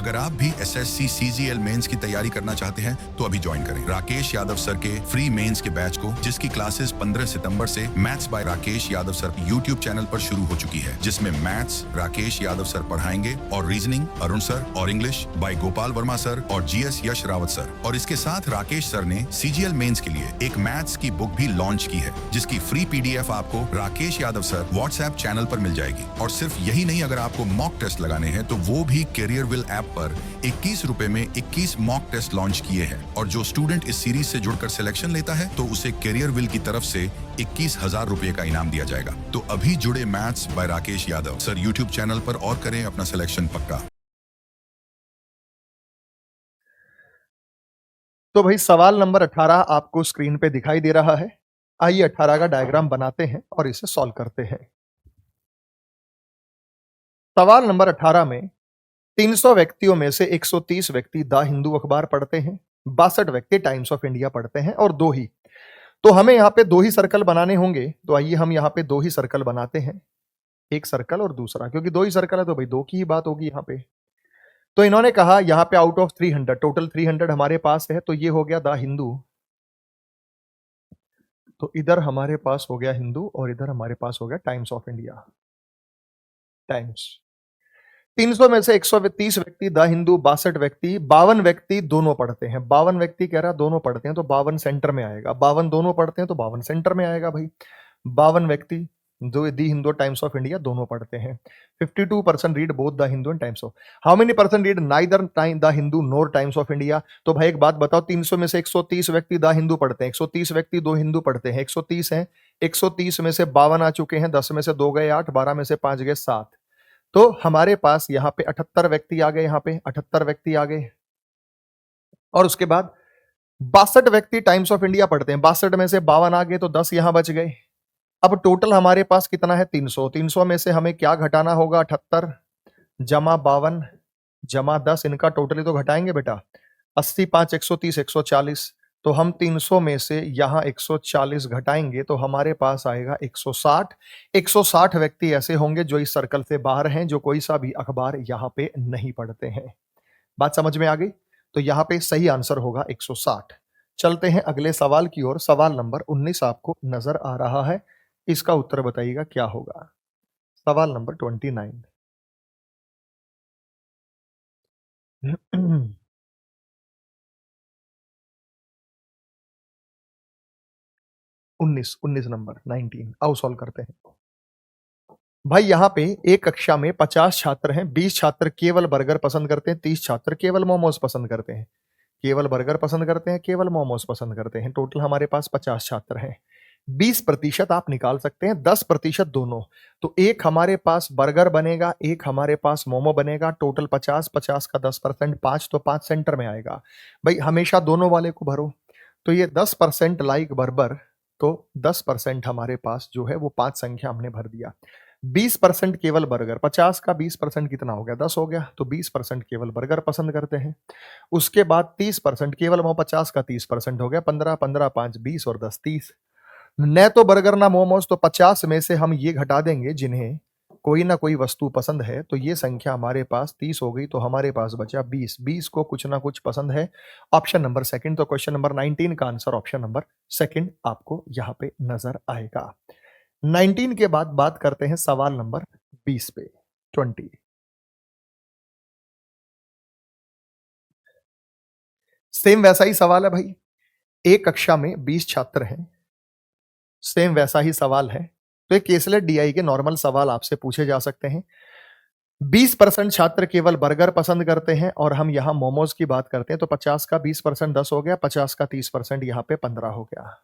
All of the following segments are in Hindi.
अगर आप भी SSC CGL मेंस की तैयारी करना चाहते हैं तो अभी ज्वाइन करें राकेश यादव सर के फ्री मेंस के बैच को, जिसकी क्लासेस 15 सितंबर से maths by Rakesh Yadav sir YouTube channel पर शुरू हो चुकी है, जिसमें मैथ्स राकेश यादव सर पढ़ाएंगे और रीजनिंग अरुण सर और English by Gopal Verma sir और GS यश रावत सर। और इसके साथ राकेश सर ने CGL मेंस के लिए एक मैथ्स की बुक भी लॉन्च की है, जिसकी फ्री PDF आपको Rakesh Yadav sir WhatsApp channel पर मिल जाएगी। और सिर्फ यही नहीं, अगर आपको मॉक टेस्ट लगाने हैं तो वो भी कैरियर विल ऐप पर 21 रुपए में 21 मॉक टेस्ट लॉन्च किए हैं। और जो स्टूडेंट इस सीरीज से जुड़कर सिलेक्शन लेता है तो उसे कैरियर विल की तरफ से 21,000 रुपए का इनाम दिया जाएगा। तो अभी जुड़े maths by Rakesh Yadav sir YouTube channel पर और करें अपना सिलेक्शन पक्का। तो भाई सवाल नंबर 18 आपको स्क्रीन पे दिखाई दे रहा है। आइए 18 का डायग्राम बनाते हैं और इसे सॉल्व करते हैं। सवाल नंबर 18 में 300 व्यक्तियों में से 130 व्यक्ति द हिंदू अखबार पढ़ते हैं, 62 व्यक्ति टाइम्स ऑफ इंडिया पढ़ते हैं और दो ही। तो हमें यहाँ पे दो ही सर्कल बनाने होंगे। तो आइए हम यहाँ पे दो ही सर्कल बनाते हैं, एक सर्कल और दूसरा, क्योंकि दो ही सर्कल है तो भाई दो की ही बात होगी यहाँ पे। तो इन्होंने कहा यहाँ पे आउट ऑफ 300, टोटल 300 हमारे पास है, तो ये हो गया द हिंदू। तो इधर हमारे पास हो गया हिंदू और इधर हमारे पास हो गया टाइम्स ऑफ इंडिया। टाइम्स 300 में से 130 व्यक्ति द हिंदू, 62 व्यक्ति, 52 व्यक्ति दोनों पढ़ते हैं। 52 व्यक्ति कह रहा दोनों पढ़ते हैं तो 52 सेंटर में आएगा। 52 दोनों पढ़ते हैं तो 52 सेंटर में आएगा भाई। 52 व्यक्ति जो दी हिंदू टाइम्स ऑफ इंडिया दोनों पढ़ते हैं। 52% read both the Hindu and times of. How many percent read neither the Hindu NOR times of India. तो भाई एक बात बताओ, 300 में से 130 व्यक्ति द हिंदू पढ़ते हैं, 130 व्यक्ति दो हिंदू पढ़ते हैं, 130 हैं। 130 में से 52 आ चुके हैं, 10 में से 2 गए 8, 12 में से 5 गए 7। तो हमारे पास यहाँ पे 78 व्यक्ति आ गए, यहाँ पे 78 व्यक्ति आ गए। और उसके बाद 62 व्यक्ति टाइम्स ऑफ इंडिया पढ़ते हैं, 62 में से 52 आ गए तो 10 यहां बच गए। अब टोटल हमारे पास कितना है 300। 300 में से हमें क्या घटाना होगा, 78 जमा 52 जमा 10, इनका टोटली तो घटाएंगे बेटा। 80 5 130 140। तो हम 300 में से यहां 140 घटाएंगे तो हमारे पास आएगा 160। 160 व्यक्ति ऐसे होंगे जो इस सर्कल से बाहर हैं, जो कोई सा भी अखबार यहां पे नहीं पढ़ते हैं। बात समझ में आ गई? तो यहां पे सही आंसर होगा 160। चलते हैं अगले सवाल की ओर। सवाल नंबर 19 आपको नजर आ रहा है, इसका उत्तर बताइएगा क्या होगा। सवाल नंबर 29। 19 नंबर 19 आओ सॉल्व करते हैं। भाई यहाँ पे एक कक्षा में 50 छात्र हैं, 20 छात्र केवल बर्गर पसंद करते हैं, 30 छात्र केवल मोमोज पसंद करते हैं। केवल बर्गर पसंद करते हैं, केवल मोमोज पसंद करते हैं। टोटल हमारे पास 50 छात्र हैं। 20% आप निकाल सकते हैं, 10% दोनों। तो एक हमारे पास बर्गर बनेगा, एक हमारे पास मोमो बनेगा। टोटल 50, 50 का 10%, 5 तो 5 सेंटर में आएगा। भाई हमेशा दोनों वाले को भरो। तो ये 10% लाइक बर्बर, तो 10% हमारे पास जो है वो 5 संख्या हमने भर दिया। 20% केवल बर्गर, 50 का 20% कितना हो गया, 10 हो गया। तो 20% केवल बर्गर पसंद करते हैं। उसके बाद 30% केवल मोमो, 50 का 30% हो गया। 15 15 5 20 और 10 30। न तो बर्गर ना मोमोज, तो 50 में से हम ये घटा देंगे जिन्हें कोई ना कोई वस्तु पसंद है, तो ये संख्या हमारे पास 30 हो गई। तो हमारे पास बचा 20। 20 को कुछ ना कुछ पसंद है। Option number second. तो क्वेश्चन नंबर 19 का आंसर ऑप्शन नंबर सेकंड आपको यहां पे नजर आएगा। 19 के बाद बात करते हैं सवाल नंबर 20 पे। 20 सेम वैसा ही सवाल है भाई। एक कक्षा में 20 छात्र हैं, सेम वैसा ही सवाल है। तो एक केसलेट DI के नॉर्मल सवाल आपसे पूछे जा सकते हैं। 20% छात्र केवल बर्गर पसंद करते हैं और हम यहां मोमोज की बात करते हैं। तो 50 का 20% 10 हो गया, 50 का 30% यहां पे 15 हो गया।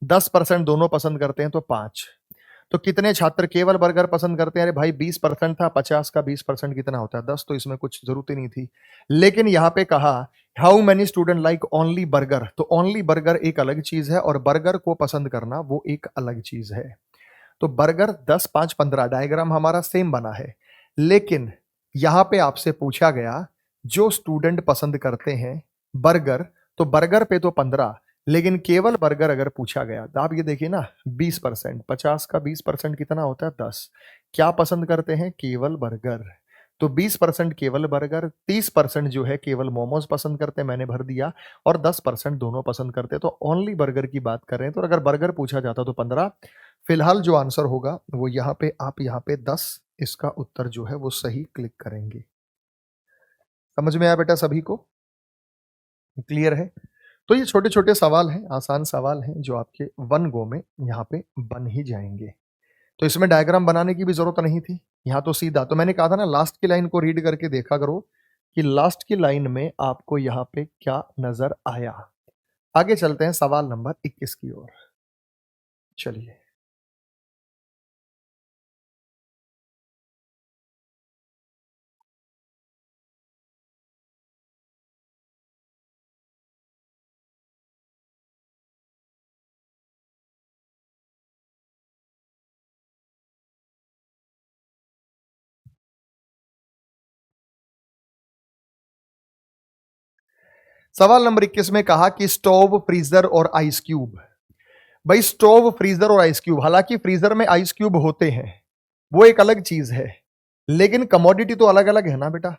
10% दोनों पसंद करते हैं तो 5। तो कितने छात्र केवल बर्गर पसंद करते हैं? अरे भाई 20% था, 50 का 20% कितना होता है, 10। तो इसमें कुछ जरूरत ही नहीं थी। लेकिन यहां पे कहा how many student like only burger. तो ओनली बर्गर एक अलग चीज है और बर्गर को पसंद करना वो एक अलग चीज है। तो बर्गर 10 5 15 डायग्राम हमारा सेम बना है। लेकिन यहां पे आपसे पूछा गया जो स्टूडेंट पसंद करते हैं बर्गर, तो बर्गर पे तो 15, लेकिन केवल बर्गर अगर पूछा गया तो आप ये देखिए ना, 20%, 50 का 20% कितना होता है, 10। क्या पसंद करते हैं? केवल बर्गर। तो 20% केवल बर्गर, 30% जो है केवल मोमोज पसंद करते हैं, मैंने भर दिया, और 10% दोनों पसंद करते हैं। तो ओनली बर्गर की बात कर रहे हैं, तो अगर बर्गर पूछा जाता तो 15। फिलहाल जो आंसर होगा वो यहाँ पे, आप यहाँ पे 10, इसका उत्तर जो है वो सही क्लिक करेंगे। समझ में आया बेटा सभी को? क्लियर है? तो ये छोटे छोटे सवाल हैं, आसान सवाल हैं, जो आपके वन गो में यहाँ पे बन ही जाएंगे। तो इसमें डायग्राम बनाने की भी जरूरत नहीं थी, यहाँ तो सीधा, तो मैंने कहा था ना लास्ट की लाइन को रीड करके देखा करो कि लास्ट की लाइन में आपको यहाँ पे क्या नजर आया। आगे चलते हैं सवाल नंबर 21 की ओर। चलिए, सवाल नंबर 21 में कहा कि स्टोव, फ्रीजर और आइस क्यूब। भाई स्टोव, फ्रीजर और आइस क्यूब, हालांकि फ्रीजर में आइस क्यूब होते हैं, वो एक अलग चीज है, लेकिन कमोडिटी तो अलग अलग है ना बेटा।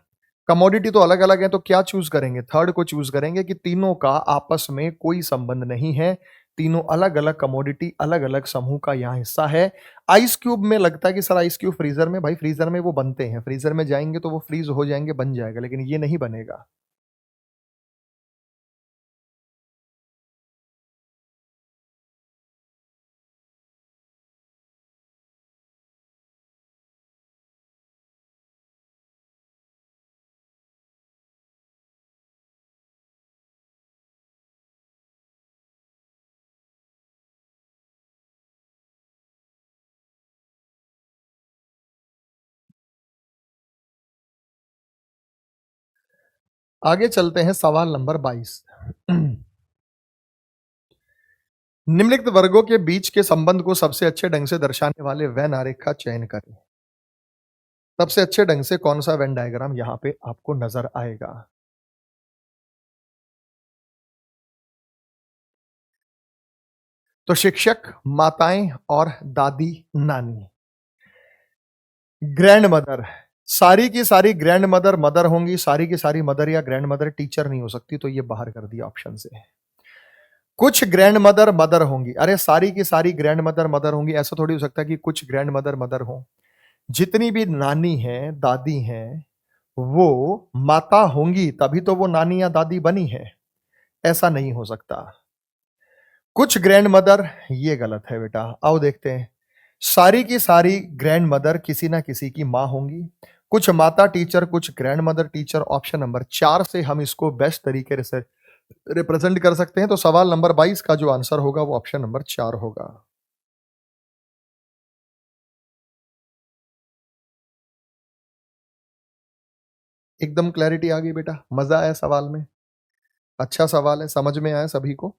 कमोडिटी तो अलग अलग है, तो क्या चूज करेंगे? थर्ड को चूज करेंगे कि तीनों का आपस में कोई संबंध नहीं है, तीनों अलग अलग कमोडिटी, अलग अलग समूह का यहाँ हिस्सा है। आइस क्यूब में लगता है कि सर आइस क्यूब फ्रीजर में, भाई फ्रीजर में वो बनते हैं, फ्रीजर में जाएंगे तो वो फ्रीज हो जाएंगे, बन जाएगा, लेकिन ये नहीं बनेगा। आगे चलते हैं सवाल नंबर 22। निम्नलिखित वर्गों के बीच के संबंध को सबसे अच्छे ढंग से दर्शाने वाले वेन आरेख का चयन करें। सबसे अच्छे ढंग से कौन सा वेन डायग्राम यहां पे आपको नजर आएगा? तो शिक्षक, माताएं और दादी नानी, ग्रैंड मदर, सारी की सारी ग्रैंड मदर मदर होंगी, सारी की सारी मदर या ग्रैंड मदर टीचर नहीं हो सकती, तो ये बाहर कर दिया ऑप्शन से। कुछ ग्रैंड मदर मदर होंगी, अरे सारी की सारी ग्रैंड मदर मदर होंगी, ऐसा थोड़ी हो सकता कि कुछ ग्रैंड मदर मदर हो। जितनी भी नानी हैं, दादी हैं, वो माता होंगी, तभी तो वो नानी या दादी बनी है, ऐसा नहीं हो सकता। कुछ ग्रैंड मदर, ये गलत है बेटा। आओ देखते हैं, सारी की सारी ग्रैंड मदर किसी ना किसी की मां होंगी, कुछ माता टीचर, कुछ grand mother teacher. Option number 4 से हम इसको बेस्ट तरीके से रिप्रेजेंट कर सकते हैं। तो सवाल नंबर 22 का जो आंसर होगा वो ऑप्शन नंबर 4 होगा। एकदम क्लैरिटी आ गई बेटा, मजा आया सवाल में? अच्छा सवाल है, समझ में आया सभी को?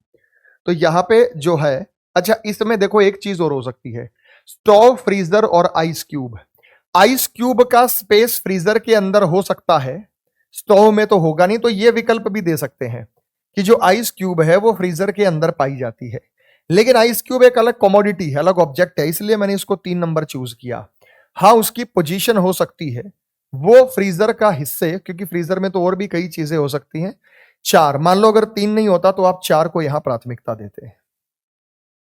तो यहां पे जो है, अच्छा इसमें देखो एक चीज और हो सकती है, स्टोव, फ्रीजर और आइस क्यूब। आइस क्यूब का स्पेस फ्रीजर के अंदर हो सकता है, स्टोव में तो होगा नहीं, तो ये विकल्प भी दे सकते हैं कि जो आइस क्यूब है वो फ्रीजर के अंदर पाई जाती है। लेकिन आइस क्यूब एक अलग कमोडिटी है, अलग ऑब्जेक्ट है, इसलिए मैंने इसको 3 नंबर चूज किया। हाँ, उसकी पोजीशन हो सकती है वो फ्रीजर का हिस्से, क्योंकि फ्रीजर में तो और भी कई चीजें हो सकती हैं। 4 मान लो, अगर 3 नहीं होता तो आप 4 को यहां प्राथमिकता देते हैं,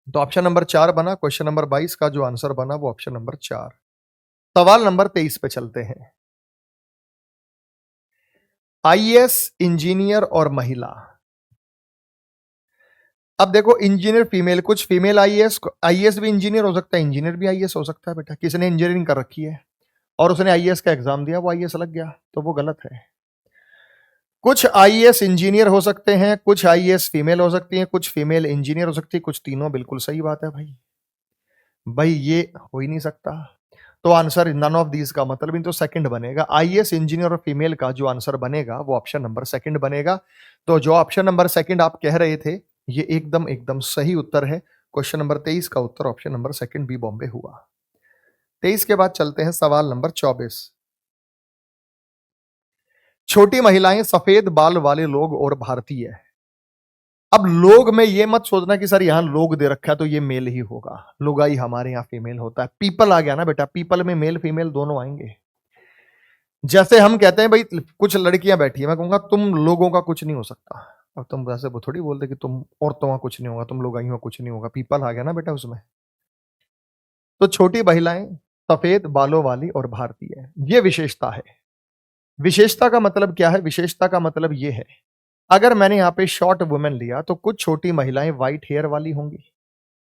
तो ऑप्शन नंबर 4 बना। क्वेश्चन नंबर 22 का जो आंसर बना वो ऑप्शन नंबर 4। सवाल नंबर 23 पे चलते हैं। आईएएस, इंजीनियर और महिला। अब देखो इंजीनियर फीमेल, कुछ फीमेल आईएएस, आईएएस भी इंजीनियर हो सकता है, इंजीनियर भी आईएएस हो सकता है बेटा। किसी ने इंजीनियरिंग कर रखी है और उसने आईएएस का एग्जाम दिया, वो आईएएस लग गया, तो वो गलत है। कुछ आईएएस इंजीनियर हो सकते हैं, कुछ आईएएस फीमेल हो सकती हैं, कुछ फीमेल इंजीनियर हो सकती है, कुछ तीनों। बिल्कुल सही बात है भाई, भाई ये हो ही नहीं सकता। तो आंसर नन ऑफ दीज का मतलब इन तो सेकंड बनेगा। आईएएस, इंजीनियर और फीमेल का जो आंसर बनेगा वो ऑप्शन नंबर सेकंड बनेगा। तो जो ऑप्शन नंबर सेकंड आप कह रहे थे, ये एकदम एकदम सही उत्तर है। क्वेश्चन नंबर 23 का उत्तर option number second B Bombay हुआ। 23 के बाद चलते हैं सवाल नंबर 24। छोटी महिलाएं, सफेद बाल वाले लोग और भारतीय। अब लोग में ये मत सोचना कि सर यहां लोग दे रखा है तो ये मेल ही होगा, लुगाई हमारे यहां फीमेल होता है। पीपल आ गया ना बेटा, पीपल में मेल फीमेल दोनों आएंगे। जैसे हम कहते हैं भाई कुछ लड़कियां बैठी है, मैं कहूंगा तुम लोगों का कुछ नहीं हो सकता। अब तुम वैसे वो थोड़ी बोलते कि तुम औरतों का कुछ नहीं होगा, तुम लोग का कुछ नहीं होगा, पीपल आ गया ना बेटा उसमें। तो छोटी महिलाएं, सफेद बालों वाली और भारतीय, ये विशेषता है। विशेषता का मतलब क्या है? विशेषता का मतलब ये है, अगर मैंने यहाँ पे शॉर्ट वुमेन लिया तो कुछ छोटी महिलाएं व्हाइट हेयर वाली होंगी,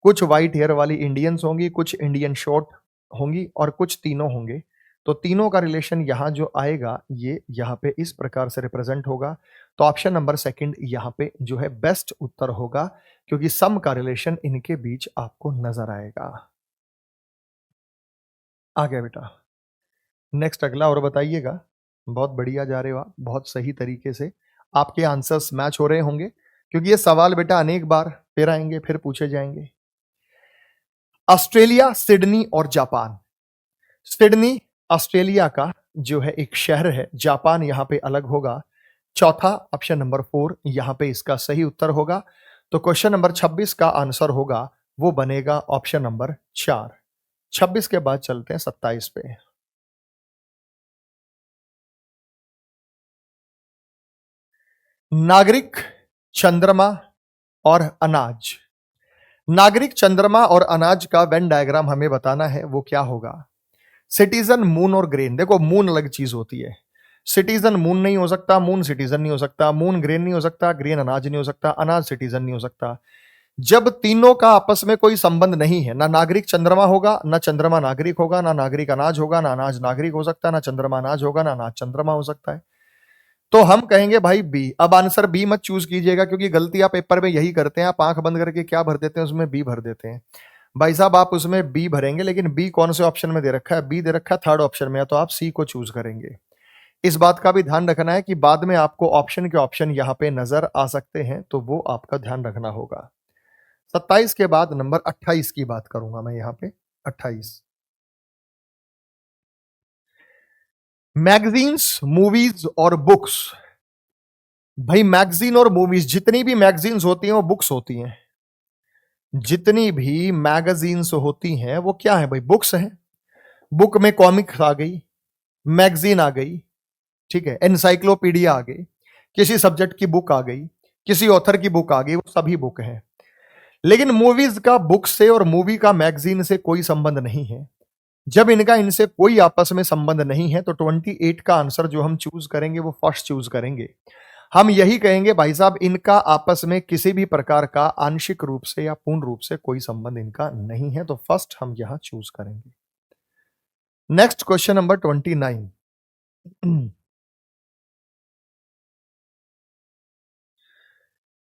कुछ व्हाइट हेयर वाली इंडियंस होंगी, कुछ इंडियन शॉर्ट होंगी और कुछ तीनों होंगे। तो तीनों का रिलेशन यहाँ जो आएगा ये यहाँ पे इस प्रकार से रिप्रेजेंट होगा। तो ऑप्शन नंबर सेकंड यहाँ पे जो है बेस्ट उत्तर होगा, क्योंकि सम का रिलेशन इनके बीच आपको नजर आएगा। आ गया बेटा। नेक्स्ट अगला और बताइएगा। बहुत बढ़िया जा रहे हो आप, बहुत सही तरीके से आपके आंसर्स मैच हो रहे होंगे, क्योंकि ये सवाल बेटा अनेक बार फिर आएंगे, फिर पूछे जाएंगे। ऑस्ट्रेलिया, सिडनी और जापान। सिडनी ऑस्ट्रेलिया का जो है एक शहर है, जापान यहां पे अलग होगा। चौथा ऑप्शन नंबर 4 यहां पे इसका सही उत्तर होगा। तो क्वेश्चन नंबर 26 का आंसर होगा वो बनेगा ऑप्शन नंबर 4। 26 के बाद चलते हैं 27 पे। नागरिक, चंद्रमा और अनाज। नागरिक, चंद्रमा और अनाज का वेन डायग्राम हमें बताना है, वो क्या होगा? सिटीजन, मून और ग्रेन। देखो मून अलग चीज होती है, सिटीजन मून नहीं हो सकता, मून सिटीजन नहीं हो सकता, मून ग्रेन नहीं हो सकता, ग्रेन अनाज नहीं हो सकता, अनाज सिटीजन नहीं हो सकता। जब तीनों का आपस में कोई संबंध नहीं है, ना नागरिक चंद्रमा होगा, ना चंद्रमा नागरिक होगा, ना नागरिक अनाज होगा, ना अनाज नागरिक हो सकता है, ना चंद्रमा अनाज होगा, ना अनाज चंद्रमा हो सकता है। तो हम कहेंगे भाई बी। अब आंसर बी मत चूज कीजिएगा, क्योंकि गलती आप पेपर में यही करते हैं, आप आंख बंद करके क्या भर देते हैं, उसमें बी भर देते हैं। भाई साहब आप उसमें बी भरेंगे, लेकिन बी कौन से ऑप्शन में दे रखा है? बी दे रखा है थर्ड ऑप्शन में, तो आप सी को चूज करेंगे। इस बात का भी ध्यान रखना है कि बाद में आपको ऑप्शन के ऑप्शन यहां पे नजर आ सकते हैं, तो वो आपका ध्यान रखना होगा। 27 के बाद नंबर 28 की बात करूंगा मैं यहां पे। 28, मैगजीन्स, मूवीज और बुक्स। भाई मैगजीन और मूवीज, जितनी भी मैगजीन्स होती हैं वो बुक्स होती हैं। जितनी भी मैगजीन्स होती हैं वो क्या है भाई? बुक्स हैं। बुक में कॉमिक्स आ गई, मैगजीन आ गई, ठीक है, एनसाइक्लोपीडिया आ गई, किसी सब्जेक्ट की बुक आ गई, किसी ऑथर की बुक आ गई, वो सभी बुक हैं। लेकिन मूवीज का बुक से और मूवी का मैगजीन से कोई संबंध नहीं है। जब इनका इनसे कोई आपस में संबंध नहीं है तो 28 का आंसर जो हम चूज करेंगे वो फर्स्ट चूज करेंगे। हम यही कहेंगे भाई साहब इनका आपस में किसी भी प्रकार का आंशिक रूप से या पूर्ण रूप से कोई संबंध इनका नहीं है, तो फर्स्ट हम यहां चूज करेंगे। Next question number 29।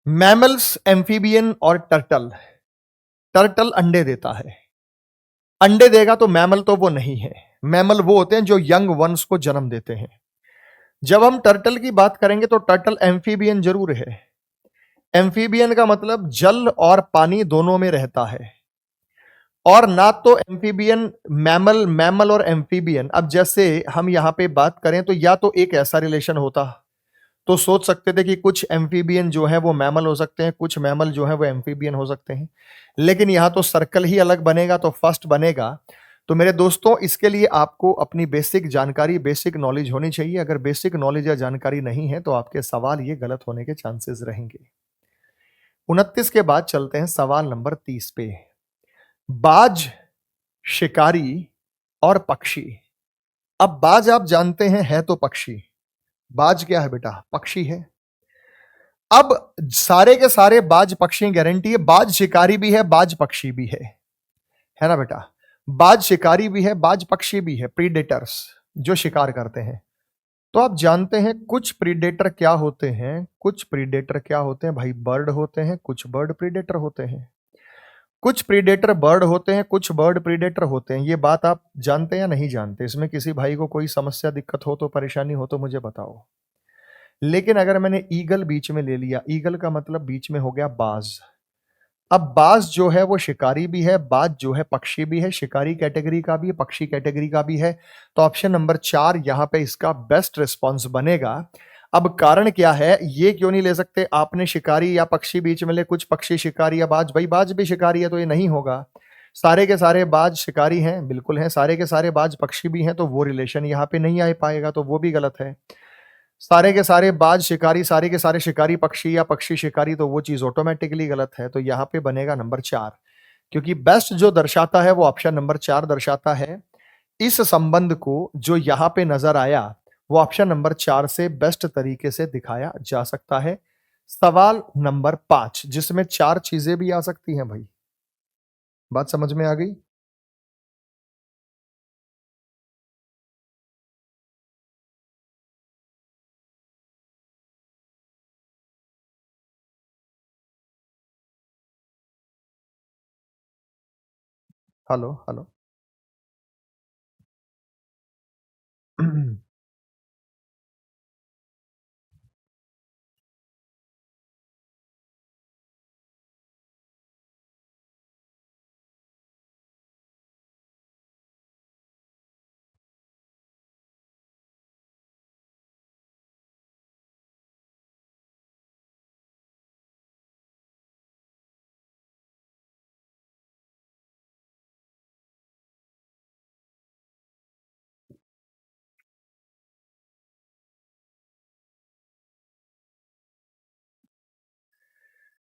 Mammals, amphibian और टर्टल। टर्टल अंडे देता है, अंडे देगा तो मैमल तो वो नहीं है। मैमल वो होते हैं जो यंग वंस को जन्म देते हैं। जब हम टर्टल की बात करेंगे तो टर्टल एम्फीबियन जरूर है। एम्फीबियन का मतलब जल और पानी दोनों में रहता है। और ना तो एम्फीबियन मैमल, मैमल और एम्फीबियन, अब जैसे हम यहां पे बात करें तो या तो एक ऐसा रिलेशन होता तो सोच सकते थे कि कुछ एम्फीबियन जो है वो मैमल हो सकते हैं, कुछ मैमल जो है वो एम्फीबियन हो सकते हैं। लेकिन यहां तो सर्कल ही अलग बनेगा, तो फर्स्ट बनेगा। तो मेरे दोस्तों इसके लिए आपको अपनी बेसिक जानकारी, बेसिक नॉलेज होनी चाहिए। अगर बेसिक नॉलेज या जानकारी नहीं है तो आपके सवाल ये गलत होने के चांसेस रहेंगे। 29 के बाद चलते हैं सवाल नंबर 30 पे। बाज, शिकारी और पक्षी। अब बाज आप जानते हैं है तो पक्षी। बाज क्या है बेटा? पक्षी है। अब सारे के सारे बाज पक्षी गारंटी है, बाज शिकारी भी है, बाज पक्षी भी है ना बेटा? बाज शिकारी भी है, बाज पक्षी भी है, प्रीडेटर्स जो शिकार करते हैं। तो आप जानते हैं कुछ प्रीडेटर क्या होते हैं, कुछ प्रीडेटर क्या होते हैं भाई? बर्ड होते हैं, कुछ बर्ड प्रीडेटर होते हैं। कुछ प्रीडेटर बर्ड होते हैं, कुछ बर्ड प्रीडेटर होते हैं। ये बात आप जानते हैं या नहीं जानते? इसमें किसी भाई को कोई समस्या, दिक्कत हो तो, परेशानी हो तो मुझे बताओ। लेकिन अगर मैंने ईगल बीच में ले लिया, ईगल का मतलब बीच में हो गया बाज। अब बाज जो है वो शिकारी भी है, बाज जो है पक्षी भी है, शिकारी कैटेगरी का भी है, पक्षी कैटेगरी का भी है। तो ऑप्शन नंबर 4 यहां पे इसका बेस्ट रिस्पॉन्स बनेगा। अब कारण क्या है? ये क्यों नहीं ले सकते आपने शिकारी या पक्षी बीच में ले, कुछ पक्षी शिकारी या बाज? भाई बाज भी शिकारी है तो ये नहीं होगा। सारे के सारे बाज शिकारी हैं, बिल्कुल हैं। सारे के सारे बाज पक्षी भी हैं, तो वो रिलेशन यहाँ पे नहीं आ पाएगा, तो वो भी गलत है। सारे के सारे बाज शिकारी, सारे के सारे शिकारी पक्षी या पक्षी शिकारी, तो वो चीज ऑटोमेटिकली गलत है। तो यहाँ पे बनेगा नंबर 4, क्योंकि बेस्ट जो दर्शाता है वो ऑप्शन नंबर 4 दर्शाता है। इस संबंध को जो यहाँ पे नजर आया वो ऑप्शन नंबर 4 से बेस्ट तरीके से दिखाया जा सकता है। सवाल नंबर 5, जिसमें 4 चीजें भी आ सकती हैं भाई। बात समझ में आ गई? Hello hello.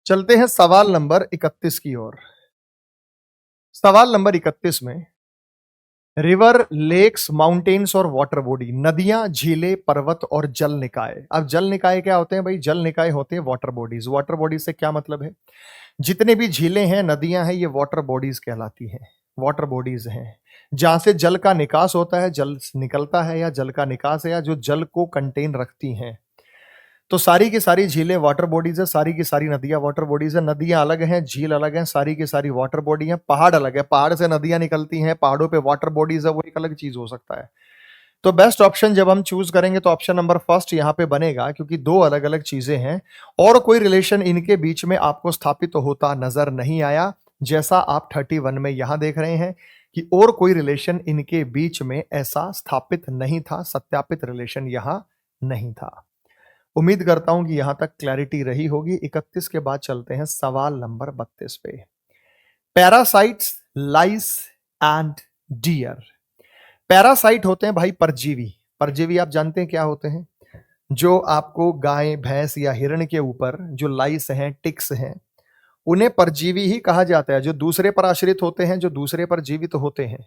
चलते हैं सवाल नंबर 31 की ओर। सवाल नंबर 31 में रिवर, लेक्स, माउंटेन्स और वाटर बॉडी, नदियां, झीलें, पर्वत और जल निकाय। अब जल निकाय क्या होते हैं भाई? जल निकाय होते हैं वाटर बॉडीज। वाटर बॉडीज से क्या मतलब है? जितने भी झीलें हैं, नदियां हैं, ये वाटर बॉडीज कहलाती हैं, वाटर बॉडीज हैं। जहां से जल का निकास होता है, जल निकलता है, या जल का निकास है, या जो जल को कंटेन रखती हैं। तो सारी की सारी झीलें वाटर बॉडीज है, सारी की सारी नदियां वाटर बॉडीज है। नदियां अलग हैं, झील अलग हैं, सारी की सारी वाटर बॉडी है। पहाड़ अलग है, पहाड़ से नदियां निकलती हैं, पहाड़ों पे वाटर बॉडीज है, वो एक अलग चीज हो सकता है। तो बेस्ट ऑप्शन जब हम चूज करेंगे तो ऑप्शन नंबर फर्स्ट यहां पे बनेगा, क्योंकि दो अलग अलग चीजें हैं और कोई रिलेशन इनके बीच में आपको स्थापित होता नजर नहीं आया, जैसा आप 31 में यहां देख रहे हैं कि और कोई रिलेशन इनके बीच में ऐसा स्थापित नहीं था, सत्यापित रिलेशन यहां नहीं था। उम्मीद करता हूं कि यहां तक क्लैरिटी रही होगी। 31 के बाद चलते हैं सवाल नंबर 32 पे। Parasites, lice and deer. Parasite होते हैं भाई परजीवी। परजीवी आप जानते हैं क्या होते हैं? जो आपको गाय, भैंस या हिरण के ऊपर जो लाइस हैं, टिक्स हैं, उन्हें परजीवी ही कहा जाता है, जो दूसरे पर आश्रित होते हैं, जो दूसरे पर जीवित होते हैं।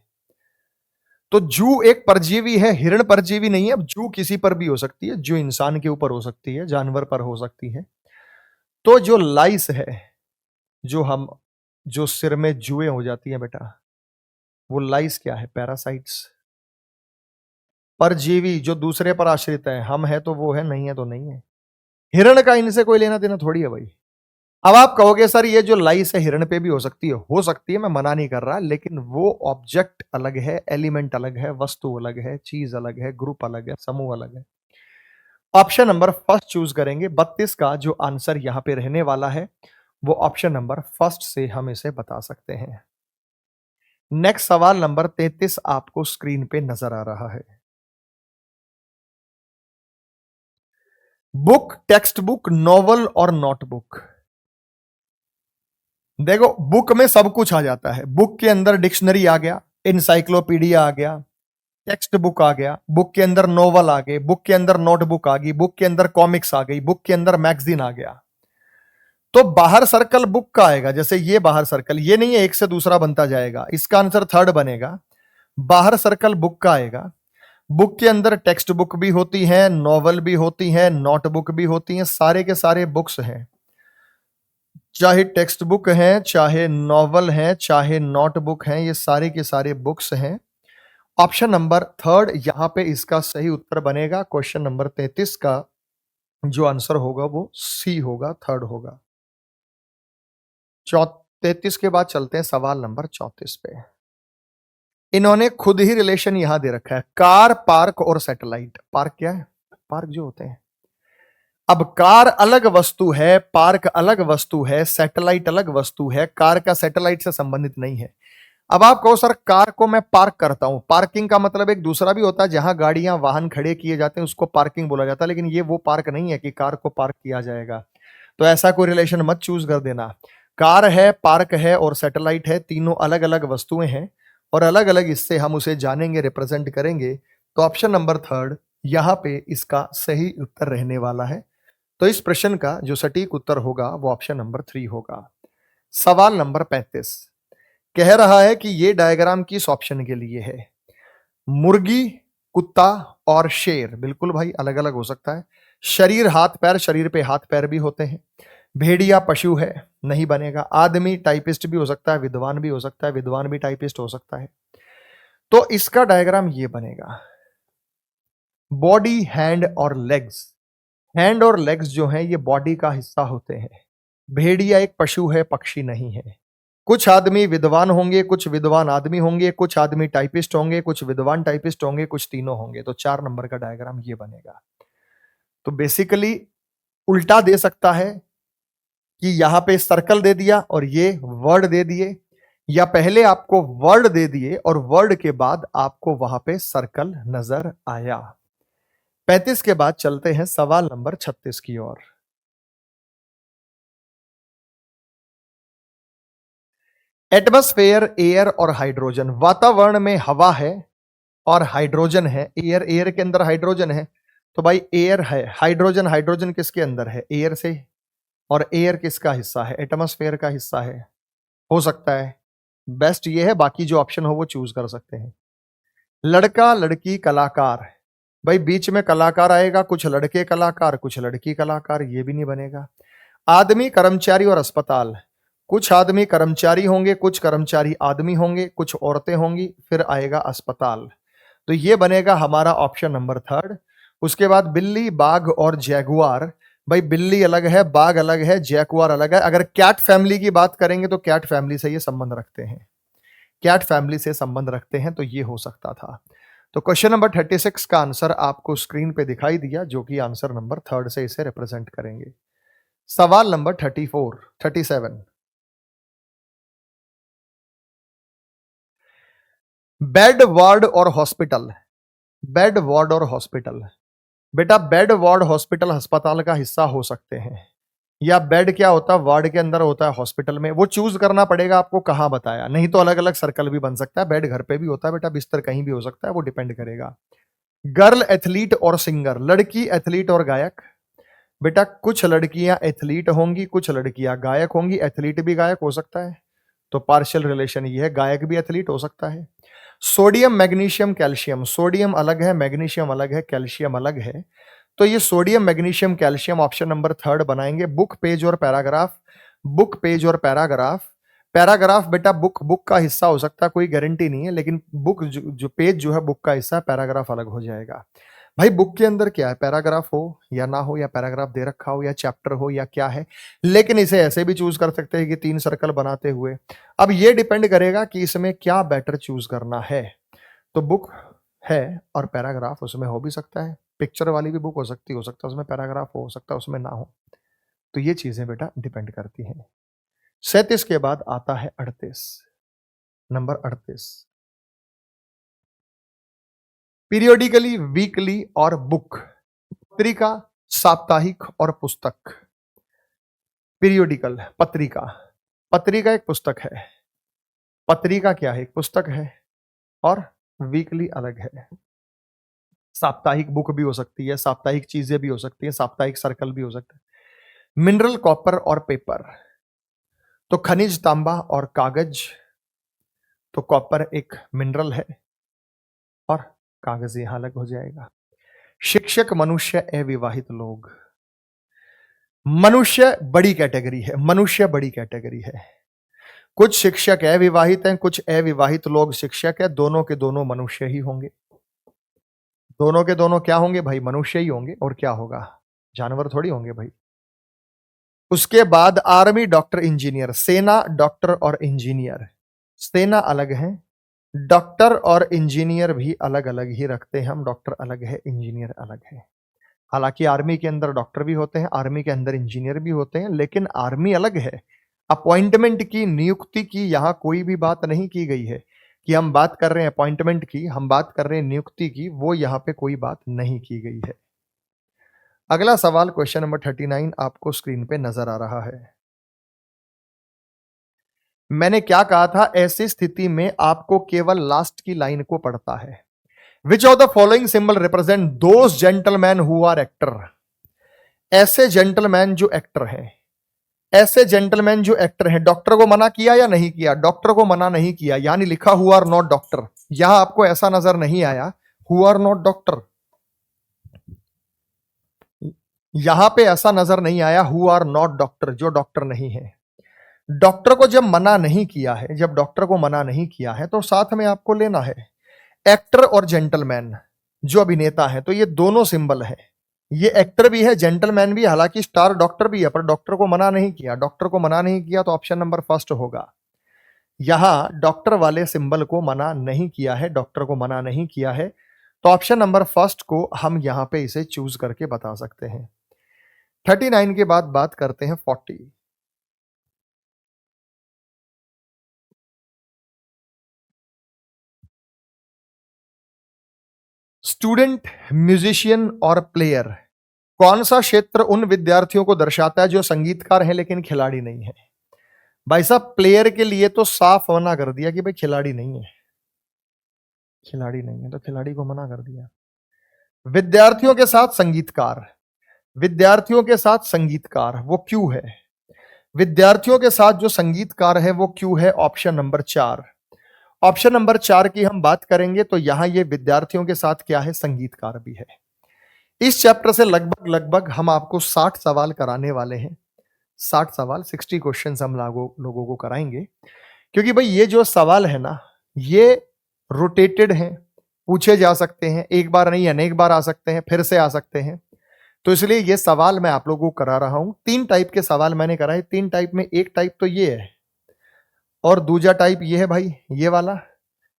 तो जू एक परजीवी है, हिरण परजीवी नहीं है। अब जू किसी पर भी हो सकती है, जो इंसान के ऊपर हो सकती है, जानवर पर हो सकती है। तो जो लाइस है, जो सिर में जुएं हो जाती हैं बेटा, वो लाइस क्या है? पैरासाइट्स। परजीवी जो दूसरे पर आश्रित है, हम है तो वो है, नहीं है तो नहीं है। हिरण का इनसे कोई लेना देना थोड़ी है भाई। अब आप कहोगे सर ये जो लाइस है हिरण पे भी हो सकती है, मैं मना नहीं कर रहा, लेकिन वो ऑब्जेक्ट अलग है, एलिमेंट अलग है, वस्तु अलग है, चीज अलग है, ग्रुप अलग है, समूह अलग है। ऑप्शन नंबर फर्स्ट चूज करेंगे। 32 का जो आंसर यहां पे रहने वाला है वो ऑप्शन नंबर फर्स्ट से हम इसे बता सकते हैं। नेक्स्ट सवाल नंबर 33 आपको स्क्रीन पे नजर आ रहा है। बुक, टेक्स्ट बुक, नॉवल और नोटबुक। देखो बुक में सब कुछ आ जाता है। बुक के अंदर डिक्शनरी आ गया, इंसाइक्लोपीडिया आ गया, टेक्स्ट बुक आ गया, बुक के अंदर नोवेल आ गए, बुक के अंदर नोटबुक आ गई, बुक के अंदर कॉमिक्स आ गई, बुक के अंदर मैगजीन आ गया। तो बाहर सर्कल बुक का आएगा, जैसे ये बाहर सर्कल, ये नहीं है एक से दूसरा बनता जाएगा, इसका आंसर थर्ड बनेगा। बाहर सर्कल बुक का आएगा। बुक के अंदर टेक्स्ट बुक भी होती है, नॉवल भी होती है, नोटबुक भी होती है, सारे के सारे बुक्स हैं। चाहे टेक्स्ट बुक है, चाहे नॉवल है, चाहे नोटबुक है, ये सारे के सारे बुक्स हैं। ऑप्शन नंबर थर्ड यहां पे इसका सही उत्तर बनेगा। क्वेश्चन नंबर 33 का जो आंसर होगा वो सी होगा, थर्ड होगा। 33 के बाद चलते हैं सवाल नंबर 34 पे। इन्होंने खुद ही रिलेशन यहां दे रखा है, कार, पार्क और सैटेलाइट। पार्क क्या है? पार्क जो होते हैं। अब कार अलग वस्तु है, पार्क अलग वस्तु है, सैटेलाइट अलग वस्तु है। कार का सैटेलाइट से संबंधित नहीं है। अब आप कहो सर कार को मैं पार्क करता हूं। पार्किंग का मतलब एक दूसरा भी होता है, जहां गाड़ियां, वाहन खड़े किए जाते हैं उसको पार्किंग बोला जाता है, लेकिन ये वो पार्क नहीं है कि कार को पार्क किया जाएगा। तो ऐसा कोई रिलेशन मत चूज कर देना। कार है, पार्क है और सैटेलाइट है, तीनों अलग अलग वस्तुएं हैं और अलग अलग इससे हम उसे जानेंगे, रिप्रेजेंट करेंगे। तो ऑप्शन नंबर थर्ड यहां पे इसका सही उत्तर रहने वाला है। तो इस प्रश्न का जो सटीक उत्तर होगा वो ऑप्शन नंबर 3 होगा। सवाल नंबर 35 कह रहा है कि ये डायग्राम किस ऑप्शन के लिए है? मुर्गी, कुत्ता और शेर। बिल्कुल भाई, अलग अलग हो सकता है। शरीर हाथ पैर, शरीर पे हाथ पैर भी होते हैं। भेड़िया पशु है, नहीं बनेगा। आदमी टाइपिस्ट भी हो सकता है, विद्वान भी हो सकता है, विद्वान भी टाइपिस्ट हो सकता है। तो इसका डायग्राम ये बनेगा। बॉडी, हैंड और लेग्स। हैंड और लेग्स जो हैं ये बॉडी का हिस्सा होते हैं। भेड़िया एक पशु है, पक्षी नहीं है। कुछ आदमी विद्वान होंगे, कुछ विद्वान आदमी होंगे, कुछ आदमी टाइपिस्ट होंगे, कुछ विद्वान टाइपिस्ट होंगे, कुछ तीनों होंगे। तो 4 नंबर का डायग्राम ये बनेगा। तो बेसिकली उल्टा दे सकता है कि यहां पे सर्कल दे दिया और ये वर्ड दे दिए, या पहले आपको वर्ड दे दिए और वर्ड के बाद आपको वहां पे सर्कल नजर आया। 35 के बाद चलते हैं सवाल नंबर 36 की ओर। एटमॉस्फेयर, एयर और हाइड्रोजन। वातावरण में हवा है और हाइड्रोजन है। एयर, एयर के अंदर हाइड्रोजन है, तो भाई एयर है। हाइड्रोजन, हाइड्रोजन किसके अंदर है? एयर से। और एयर किसका हिस्सा है? एटमॉस्फेयर का हिस्सा है। हो सकता है, बेस्ट ये है, बाकी जो ऑप्शन हो वो चूज कर सकते हैं। लड़का, लड़की, कलाकार। भाई बीच में कलाकार आएगा, कुछ लड़के कलाकार, कुछ लड़की कलाकार, ये भी नहीं बनेगा। आदमी, कर्मचारी और अस्पताल। कुछ आदमी कर्मचारी होंगे, कुछ कर्मचारी आदमी होंगे, कुछ औरतें होंगी, फिर आएगा अस्पताल। तो ये बनेगा हमारा ऑप्शन नंबर थर्ड। उसके बाद बिल्ली, बाघ और जैगुआर। भाई बिल्ली अलग है, बाघ अलग है, जैगुआर अलग है। अगर कैट फैमिली की बात करेंगे तो कैट फैमिली से ये संबंध रखते हैं, कैट फैमिली से संबंध रखते हैं, तो ये हो सकता था। तो क्वेश्चन नंबर 36 का आंसर आपको स्क्रीन पे दिखाई दिया, जो कि आंसर नंबर थर्ड से इसे रिप्रेजेंट करेंगे। सवाल नंबर 37। बेड, वार्ड और हॉस्पिटल। बेड, वार्ड और हॉस्पिटल। बेटा बेड, वार्ड, हॉस्पिटल अस्पताल का हिस्सा हो सकते हैं, या बेड क्या होता है वार्ड के अंदर होता है, हॉस्पिटल में। वो चूज करना पड़ेगा आपको कहां बताया, नहीं तो अलग अलग सर्कल भी बन सकता है। बेड घर पे भी होता है बेटा, बिस्तर कहीं भी हो सकता है, वो डिपेंड करेगा। गर्ल, एथलीट और सिंगर। लड़की, एथलीट और गायक। बेटा कुछ लड़कियां एथलीट होंगी, कुछ लड़कियां गायक होंगी। एथलीट भी गायक हो सकता है, तो पार्शियल रिलेशन ये है, गायक भी एथलीट हो सकता है। Sodium, magnesium, calcium. सोडियम अलग है, मैग्नीशियम अलग है, कैल्शियम अलग है। तो ये sodium, magnesium, calcium option number third बनाएंगे। बुक, पेज और पैराग्राफ। बुक, पेज और पैराग्राफ। पैराग्राफ बेटा बुक का हिस्सा हो सकता है, कोई गारंटी नहीं है, लेकिन बुक जो पेज जो है बुक का हिस्सा, पैराग्राफ अलग हो जाएगा। भाई बुक के अंदर क्या है, पैराग्राफ हो या ना हो, या पैराग्राफ दे रखा हो, या चैप्टर हो, या क्या है। लेकिन इसे ऐसे भी चूज कर सकते हैं कि 3 सर्कल बनाते हुए। अब ये डिपेंड करेगा कि इसमें क्या बेटर चूज करना है। तो बुक है और पैराग्राफ उसमें हो भी सकता है, पिक्चर वाली भी बुक हो सकता है उसमें पैराग्राफ हो सकता है उसमें ना हो। तो ये चीजें बेटा डिपेंड करती हैं। 37 के बाद आता है 38, नंबर 38। पीरियोडिकली, वीकली और बुक। पत्रिका, साप्ताहिक और पुस्तक। पीरियोडिकल पत्रिका, पत्रिका एक पुस्तक है। पत्रिका क्या है, एक पुस्तक है। और वीकली अलग है। साप्ताहिक बुक भी हो सकती है, साप्ताहिक चीजें भी हो सकती है, साप्ताहिक सर्कल भी हो सकता है। मिनरल, कॉपर और पेपर। तो खनिज, तांबा और कागज। तो कॉपर एक मिनरल है और कागज यहां अलग हो जाएगा। शिक्षक, मनुष्य, अविवाहित लोग। मनुष्य बड़ी कैटेगरी है, मनुष्य बड़ी कैटेगरी है। कुछ शिक्षक अविवाहित हैं, कुछ अविवाहित लोग शिक्षक है, दोनों के दोनों मनुष्य ही होंगे। दोनों के दोनों क्या होंगे भाई, मनुष्य ही होंगे, और क्या होगा, जानवर थोड़ी होंगे भाई। उसके बाद आर्मी, डॉक्टर, इंजीनियर। सेना, डॉक्टर और इंजीनियर। सेना अलग है, डॉक्टर और इंजीनियर भी अलग अलग ही रखते हैं हम। डॉक्टर अलग है, इंजीनियर अलग है। हालांकि आर्मी के अंदर डॉक्टर भी होते हैं, आर्मी के अंदर इंजीनियर भी होते हैं, लेकिन आर्मी अलग है। अपॉइंटमेंट की, नियुक्ति की यहां कोई भी बात नहीं की गई है कि हम बात कर रहे हैं अपॉइंटमेंट की, हम बात कर रहे हैं नियुक्ति की, वो यहां पे कोई बात नहीं की गई है। अगला सवाल क्वेश्चन नंबर 39 आपको स्क्रीन पे नजर आ रहा है। मैंने क्या कहा था, ऐसी स्थिति में आपको केवल लास्ट की लाइन को पढ़ता है। Which of the following symbol represent those gentleman who are actor. ऐसे जेंटलमैन जो एक्टर हैं, ऐसे जेंटलमैन जो एक्टर हैं। डॉक्टर को मना किया या नहीं किया? डॉक्टर को मना नहीं किया, यानी लिखा हु आर नॉट डॉक्टर। यहां आपको ऐसा नजर नहीं आया हु आर नॉट डॉक्टर, यहां पे ऐसा नजर नहीं आया हु आर नॉट डॉक्टर, जो डॉक्टर नहीं है। डॉक्टर को जब मना नहीं किया है, जब डॉक्टर को मना नहीं किया है, तो साथ में आपको लेना है एक्टर और जेंटलमैन जो अभिनेता है। तो ये दोनों सिंबल है, ये एक्टर भी है, जेंटलमैन भी, हालांकि स्टार डॉक्टर भी है, पर डॉक्टर को मना नहीं किया। डॉक्टर को मना नहीं किया तो ऑप्शन नंबर फर्स्ट होगा। यहां डॉक्टर वाले सिंबल को मना नहीं किया है, डॉक्टर को मना नहीं किया है, तो ऑप्शन नंबर फर्स्ट को हम यहां पे इसे चूज करके बता सकते हैं। 39 के बाद बात करते हैं 40। स्टूडेंट, म्यूजिशियन और प्लेयर, कौन सा क्षेत्र उन विद्यार्थियों को दर्शाता है जो संगीतकार हैं लेकिन खिलाड़ी नहीं है? भाई साहब, प्लेयर के लिए तो साफ मना कर दिया कि भाई खिलाड़ी नहीं है, खिलाड़ी नहीं है, तो खिलाड़ी को मना कर दिया। विद्यार्थियों के साथ संगीतकार, विद्यार्थियों के साथ संगीतकार वो क्यों है? विद्यार्थियों के साथ जो संगीतकार है वो क्यों है? Option number 4। ऑप्शन नंबर 4 की हम बात करेंगे तो यहां ये विद्यार्थियों के साथ क्या है? संगीतकार भी है। इस चैप्टर से लगभग लगभग हम आपको 60 सवाल कराने वाले हैं। 60 सवाल, 60 क्वेश्चन हम लोगों को कराएंगे, क्योंकि भाई ये जो सवाल है ना, ये रोटेटेड हैं, पूछे जा सकते हैं, एक बार नहीं अनेक बार आ सकते हैं, फिर से आ सकते हैं। तो इसलिए ये सवाल मैं आप लोगों को करा रहा हूं। 3 टाइप के सवाल मैंने कराए। 3 टाइप में एक टाइप तो ये है, और दूसरा टाइप ये है भाई, ये वाला,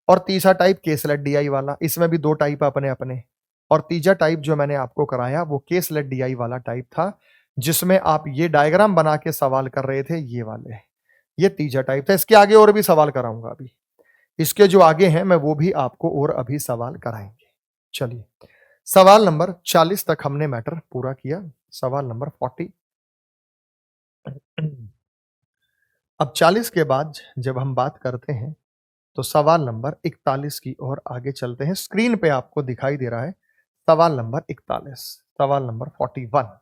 और तीसरा टाइप केसलेट डीआई वाला। इसमें भी 2 टाइप अपने अपने। और तीसरा टाइप जो मैंने आपको कराया वो केसलेट डीआई वाला टाइप था, जिसमें आप ये डायग्राम बना के सवाल कर रहे थे, ये वाले। ये तीसरा टाइप था। इसके आगे और भी सवाल कराऊंगा अभी, इसके जो आगे हैं मैं वो भी आपको और अभी सवाल कराएंगे। चलिए, सवाल नंबर 40 तक हमने मैटर पूरा किया। सवाल नंबर 40। अब 40 के बाद जब हम बात करते हैं तो सवाल नंबर 41 की ओर आगे चलते हैं। स्क्रीन पे आपको दिखाई दे रहा है सवाल नंबर 41, सवाल नंबर 41।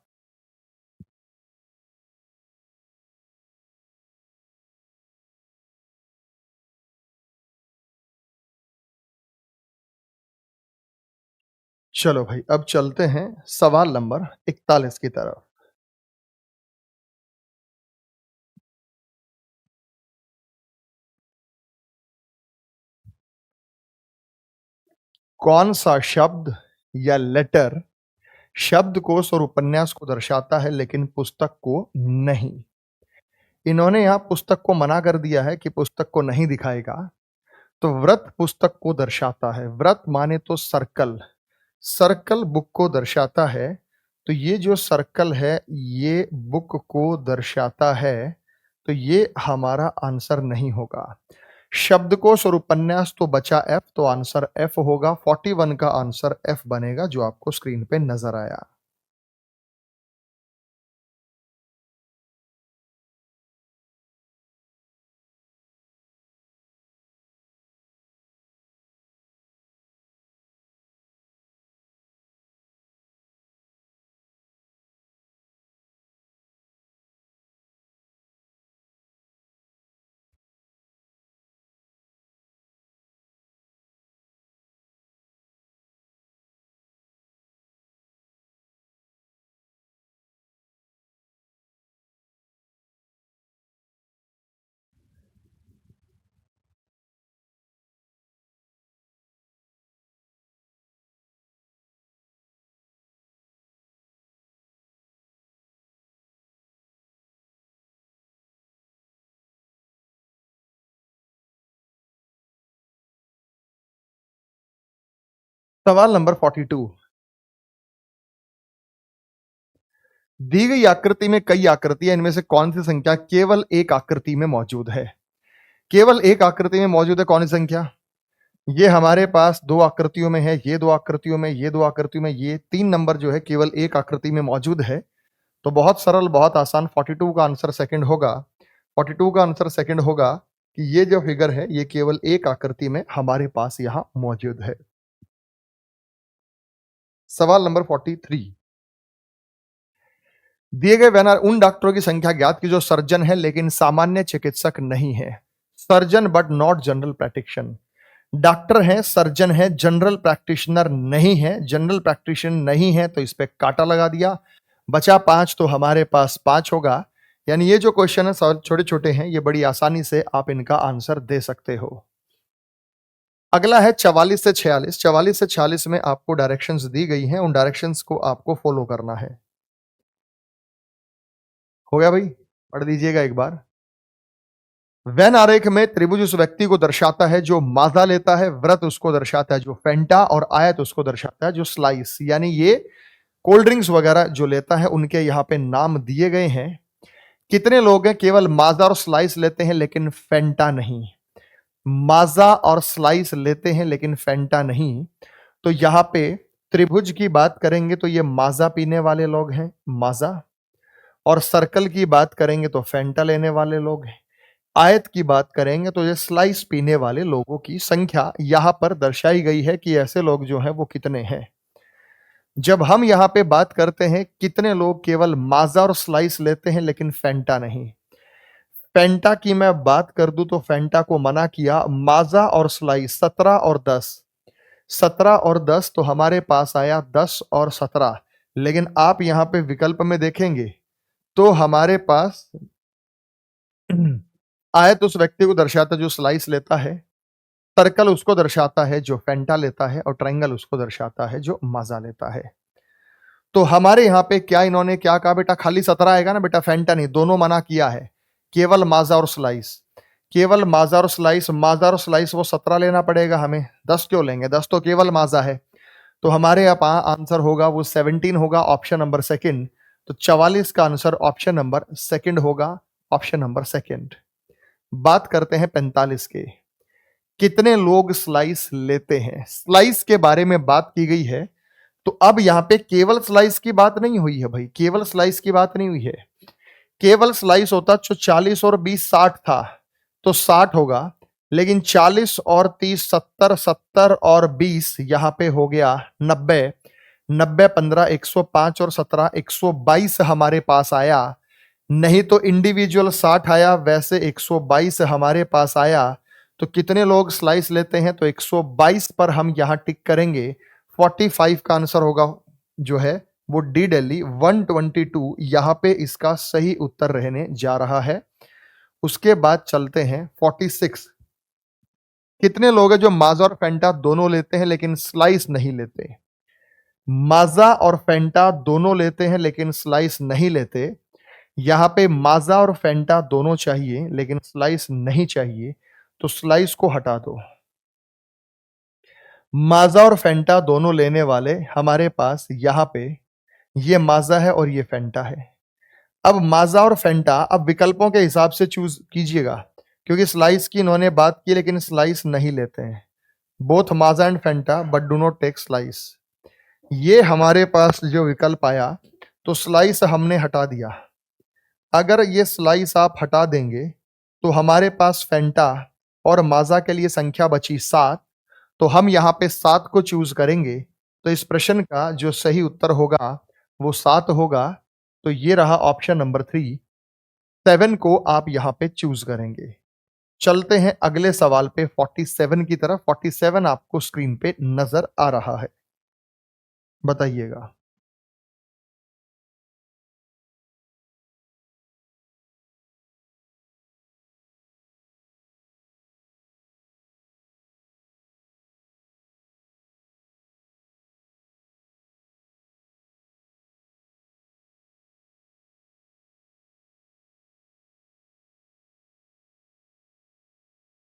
चलो भाई, अब चलते हैं सवाल नंबर 41 की तरफ। कौन सा शब्द या लेटर शब्दकोश और उपन्यास को दर्शाता है लेकिन पुस्तक को नहीं? इन्होंने यहां पुस्तक को मना कर दिया है कि पुस्तक को नहीं दिखाएगा। तो व्रत पुस्तक को दर्शाता है। व्रत माने तो सर्कल, सर्कल बुक को दर्शाता है। तो ये जो सर्कल है ये बुक को दर्शाता है, तो ये हमारा आंसर नहीं होगा। शब्दकोश और उपन्यास तो बचा एफ, तो आंसर एफ होगा। 41 का आंसर एफ बनेगा, जो आपको स्क्रीन पे नजर आया। सवाल नंबर 42। दी गई आकृति में कई आकृतियां, इनमें से कौन सी संख्या केवल एक आकृति में मौजूद है? केवल एक आकृति में मौजूद है कौन सी संख्या? ये हमारे पास 2 आकृतियों में है, ये 2 आकृतियों में, ये 2 आकृतियों में, ये 3 नंबर जो है केवल एक आकृति में मौजूद है। तो बहुत सरल, बहुत आसान। 42 का आंसर सेकंड होगा। 42 का आंसर सेकंड होगा। कि ये जो फिगर है ये केवल एक आकृति में हमारे पास यहां मौजूद है। सवाल नंबर 43, दिए गए बैनर उन डॉक्टरों की संख्या ज्ञात की जो सर्जन है लेकिन सामान्य चिकित्सक नहीं है। Surgeon but not general practitioner. Doctor है, सर्जन है, जनरल प्रैक्टिशनर नहीं है। जनरल प्रैक्टिशनर नहीं है तो इस पे कांटा लगा दिया। बचा 5, तो हमारे पास 5 होगा। यानी ये जो क्वेश्चन है सवाल छोटे छोटे हैं, ये बड़ी आसानी से आप इनका आंसर दे सकते हो। अगला है 44 से 46। 44 से 46 में आपको डायरेक्शंस दी गई हैं, उन डायरेक्शंस को आपको फॉलो करना है। हो गया भाई? पढ़ दीजिएगा एक बार। वेन आरेख में त्रिभुज उस व्यक्ति को दर्शाता है जो माजा लेता है, व्रत उसको दर्शाता है जो फेंटा, और आयत उसको दर्शाता है जो स्लाइस। यानी ये कोल्ड ड्रिंक्स वगैरह जो लेता है उनके यहाँ पे नाम दिए गए हैं। कितने लोग हैं केवल माजा और स्लाइस लेते हैं लेकिन फेंटा नहीं? माजा और स्लाइस लेते हैं लेकिन फेंटा नहीं। तो यहां पे त्रिभुज की बात करेंगे तो ये माजा पीने वाले लोग हैं, माजा। और सर्कल की बात करेंगे तो फेंटा लेने वाले लोग हैं। आयत की बात करेंगे तो ये स्लाइस पीने वाले लोगों की संख्या यहां पर दर्शाई गई है कि ऐसे लोग जो हैं वो कितने हैं। जब हम यहां पे बात करते हैं कितने लोग केवल माजा और स्लाइस लेते हैं लेकिन फेंटा नहीं, फेंटा की मैं बात कर दूं तो फेंटा को मना किया। माजा और स्लाइस 17 और 10, 17 और 10 तो हमारे पास आया 10 और 17। लेकिन आप यहां पे विकल्प में देखेंगे तो हमारे पास आयत उस व्यक्ति को दर्शाता है जो स्लाइस लेता है, सर्कल उसको दर्शाता है जो फेंटा लेता है, और ट्रायंगल उसको दर्शाता है जो माजा लेता है। तो हमारे यहाँ पे क्या इन्होंने क्या कहा बेटा, खाली 17 आएगा ना बेटा, फेंटा नहीं, दोनों मना किया है। केवल माजा और स्लाइस, केवल माजा और स्लाइस, माजा और स्लाइस वो 17 लेना पड़ेगा हमें, 10 क्यों लेंगे, 10 तो केवल माजा है। तो हमारे यहाँ आंसर होगा वो 17 होगा, ऑप्शन नंबर सेकंड। तो 44 का आंसर ऑप्शन नंबर सेकंड होगा, ऑप्शन नंबर सेकंड। बात करते हैं 45 के। कितने लोग स्लाइस लेते हैं? स्लाइस के बारे में बात की गई है। तो अब यहां पे केवल स्लाइस की बात नहीं हुई है भाई, केवल स्लाइस की बात नहीं हुई है। केवल स्लाइस होता जो 40 और 20 60 था तो 60 होगा। लेकिन 40 और 30 70, 70 और 20 यहां पे हो गया 90। 90 15 105 और 17 122 हमारे पास आया। नहीं तो इंडिविजुअल 60 आया, वैसे 122 हमारे पास आया। तो कितने लोग स्लाइस लेते हैं? तो 122 पर हम यहां टिक करेंगे। 45 का आंसर होगा जो है वो डी दिल्ली 122 यहां पे इसका सही उत्तर रहने जा रहा है। उसके बाद चलते हैं 46। कितने लोग हैं जो माजा और फेंटा दोनों लेते हैं लेकिन स्लाइस नहीं लेते? माजा और फेंटा दोनों लेते हैं लेकिन स्लाइस नहीं लेते। यहां पे माजा और फेंटा दोनों चाहिए लेकिन स्लाइस नहीं चाहिए, तो स्लाइस को हटा दो। माजा और फेंटा दोनों लेने वाले हमारे पास यहां पे ये माजा है और ये फेंटा है। अब माजा और फेंटा अब विकल्पों के हिसाब से चूज कीजिएगा, क्योंकि स्लाइस की इन्होंने बात की लेकिन स्लाइस नहीं लेते हैं। Both Maaza and Fanta but do not take Slice. ये हमारे पास जो विकल्प आया तो स्लाइस हमने हटा दिया। अगर ये स्लाइस आप हटा देंगे तो हमारे पास फेंटा और माजा के लिए संख्या बची 7। तो हम यहाँ पे 7 को चूज करेंगे। तो इस प्रश्न का जो सही उत्तर होगा वो 7 होगा। तो ये रहा ऑप्शन नंबर 3। 7 को आप यहाँ पे चूज करेंगे। चलते हैं अगले सवाल पे 47 की तरफ। 47 आपको स्क्रीन पे नजर आ रहा है, बताइएगा।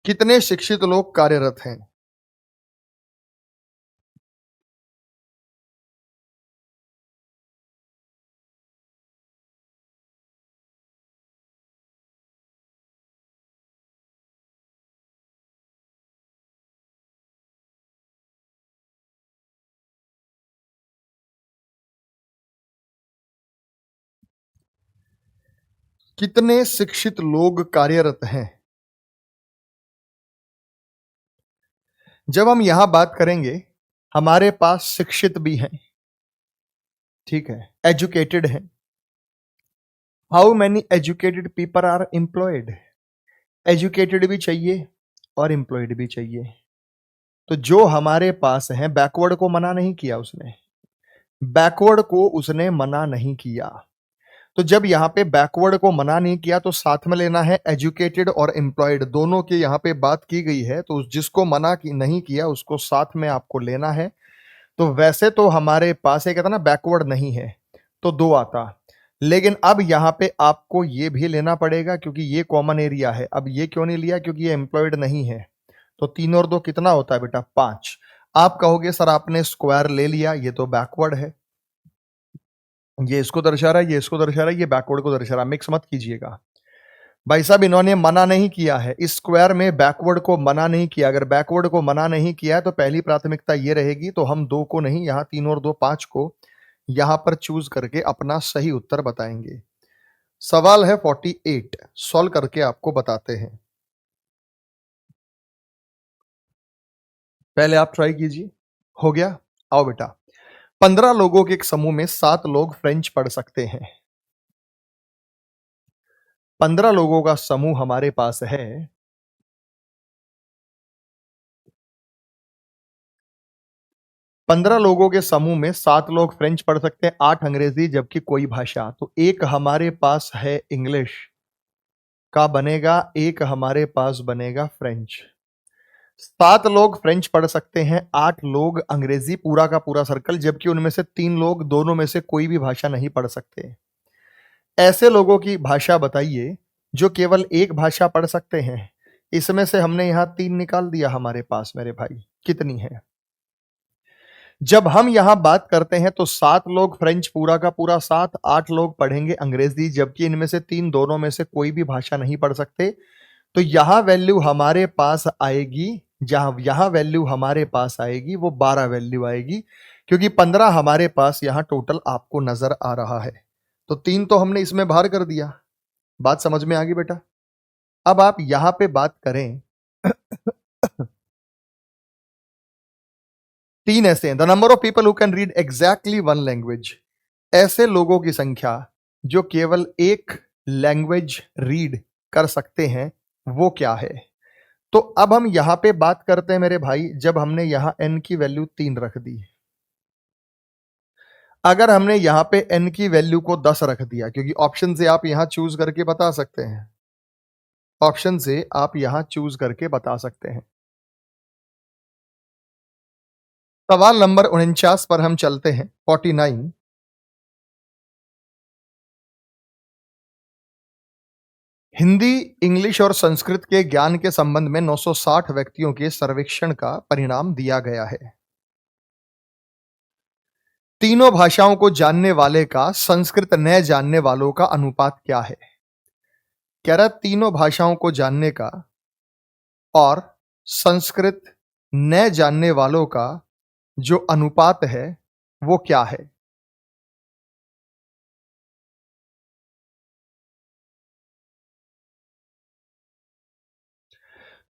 कितने शिक्षित लोग कार्यरत हैं? कितने शिक्षित लोग कार्यरत हैं? जब हम यहां बात करेंगे, हमारे पास शिक्षित भी हैं, ठीक है, एजुकेटेड हैं। How many educated people are employed? Educated भी चाहिए और एम्प्लॉयड भी चाहिए। तो जो हमारे पास है, बैकवर्ड को मना नहीं किया उसने, बैकवर्ड को उसने मना नहीं किया। तो जब यहां पे बैकवर्ड को मना नहीं किया तो साथ में लेना है एजुकेटेड और एम्प्लॉयड, दोनों की यहां पे बात की गई है, तो जिसको मना की नहीं किया उसको साथ में आपको लेना है। तो वैसे तो हमारे पास एक कहता ना बैकवर्ड नहीं है, तो दो आता, लेकिन अब यहां पे आपको ये भी लेना पड़ेगा क्योंकि ये कॉमन एरिया है। अब ये क्यों नहीं लिया? क्योंकि ये एम्प्लॉयड नहीं है। तो 3 और 2 कितना होता है बेटा? 5। आप कहोगे सर आपने स्क्वायर ले लिया, ये तो बैकवर्ड है, ये इसको दर्शा रहा है, ये इसको दर्शा रहा है, ये बैकवर्ड को दर्शा रहा है, मिक्स मत कीजिएगा भाई साहब। इन्होंने मना नहीं किया है, इस स्क्वायर में बैकवर्ड को मना नहीं किया। अगर बैकवर्ड को मना नहीं किया है तो पहली प्राथमिकता ये रहेगी, तो हम 2 को नहीं, यहां 3 और 2 5 को यहां पर चूज करके अपना सही उत्तर बताएंगे। सवाल है 48, सॉल्व करके आपको बताते हैं। पहले आप ट्राई कीजिए। हो गया? आओ बेटा। 15 लोगों के एक समूह में 7 लोग फ्रेंच पढ़ सकते हैं। 15 लोगों का समूह हमारे पास है। 15 लोगों के समूह में 7 लोग फ्रेंच पढ़ सकते हैं, 8 अंग्रेजी, जबकि कोई भाषा। तो एक हमारे पास है इंग्लिश का बनेगा, एक हमारे पास बनेगा फ्रेंच। 7 लोग फ्रेंच पढ़ सकते हैं, 8 लोग अंग्रेजी, पूरा का पूरा सर्कल, जबकि उनमें से 3 लोग दोनों में से कोई भी भाषा नहीं पढ़ सकते। ऐसे लोगों की भाषा बताइए जो केवल एक भाषा पढ़ सकते हैं। इसमें से हमने यहां 3 निकाल दिया हमारे पास मेरे भाई, कितनी है? जब हम यहां बात करते हैं तो 7 लोग फ्रेंच, पूरा का पूरा 7, 8 लोग पढ़ेंगे अंग्रेजी, जबकि इनमें से 3 दोनों में से कोई भी भाषा नहीं पढ़ सकते। तो यहां वैल्यू हमारे पास आएगी, जहां यहां वैल्यू हमारे पास आएगी वो 12 वैल्यू आएगी, क्योंकि 15 हमारे पास यहां टोटल आपको नजर आ रहा है। तो 3 तो हमने इसमें बाहर कर दिया। बात समझ में आ गई बेटा? अब आप यहां पे बात करें, 3 ऐसे हैं, the number of people who can read exactly one language. ऐसे लोगों की संख्या जो केवल एक लैंग्वेज रीड कर सकते हैं, वो क्या है? तो अब हम यहां पे बात करते हैं मेरे भाई, जब हमने यहां n की वैल्यू 3 रख दी, अगर हमने यहां पे n की वैल्यू को 10 रख दिया, क्योंकि ऑप्शन से आप यहां चूज करके बता सकते हैं, ऑप्शन से आप यहां चूज करके बता सकते हैं। सवाल नंबर 49 पर हम चलते हैं, 49। हिंदी, इंग्लिश और संस्कृत के ज्ञान के संबंध में 960 व्यक्तियों के सर्वेक्षण का परिणाम दिया गया है। तीनों भाषाओं को जानने वाले का संस्कृत न जानने वालों का अनुपात क्या है? कह रहा है तीनों भाषाओं को जानने का और संस्कृत न जानने वालों का जो अनुपात है वो क्या है?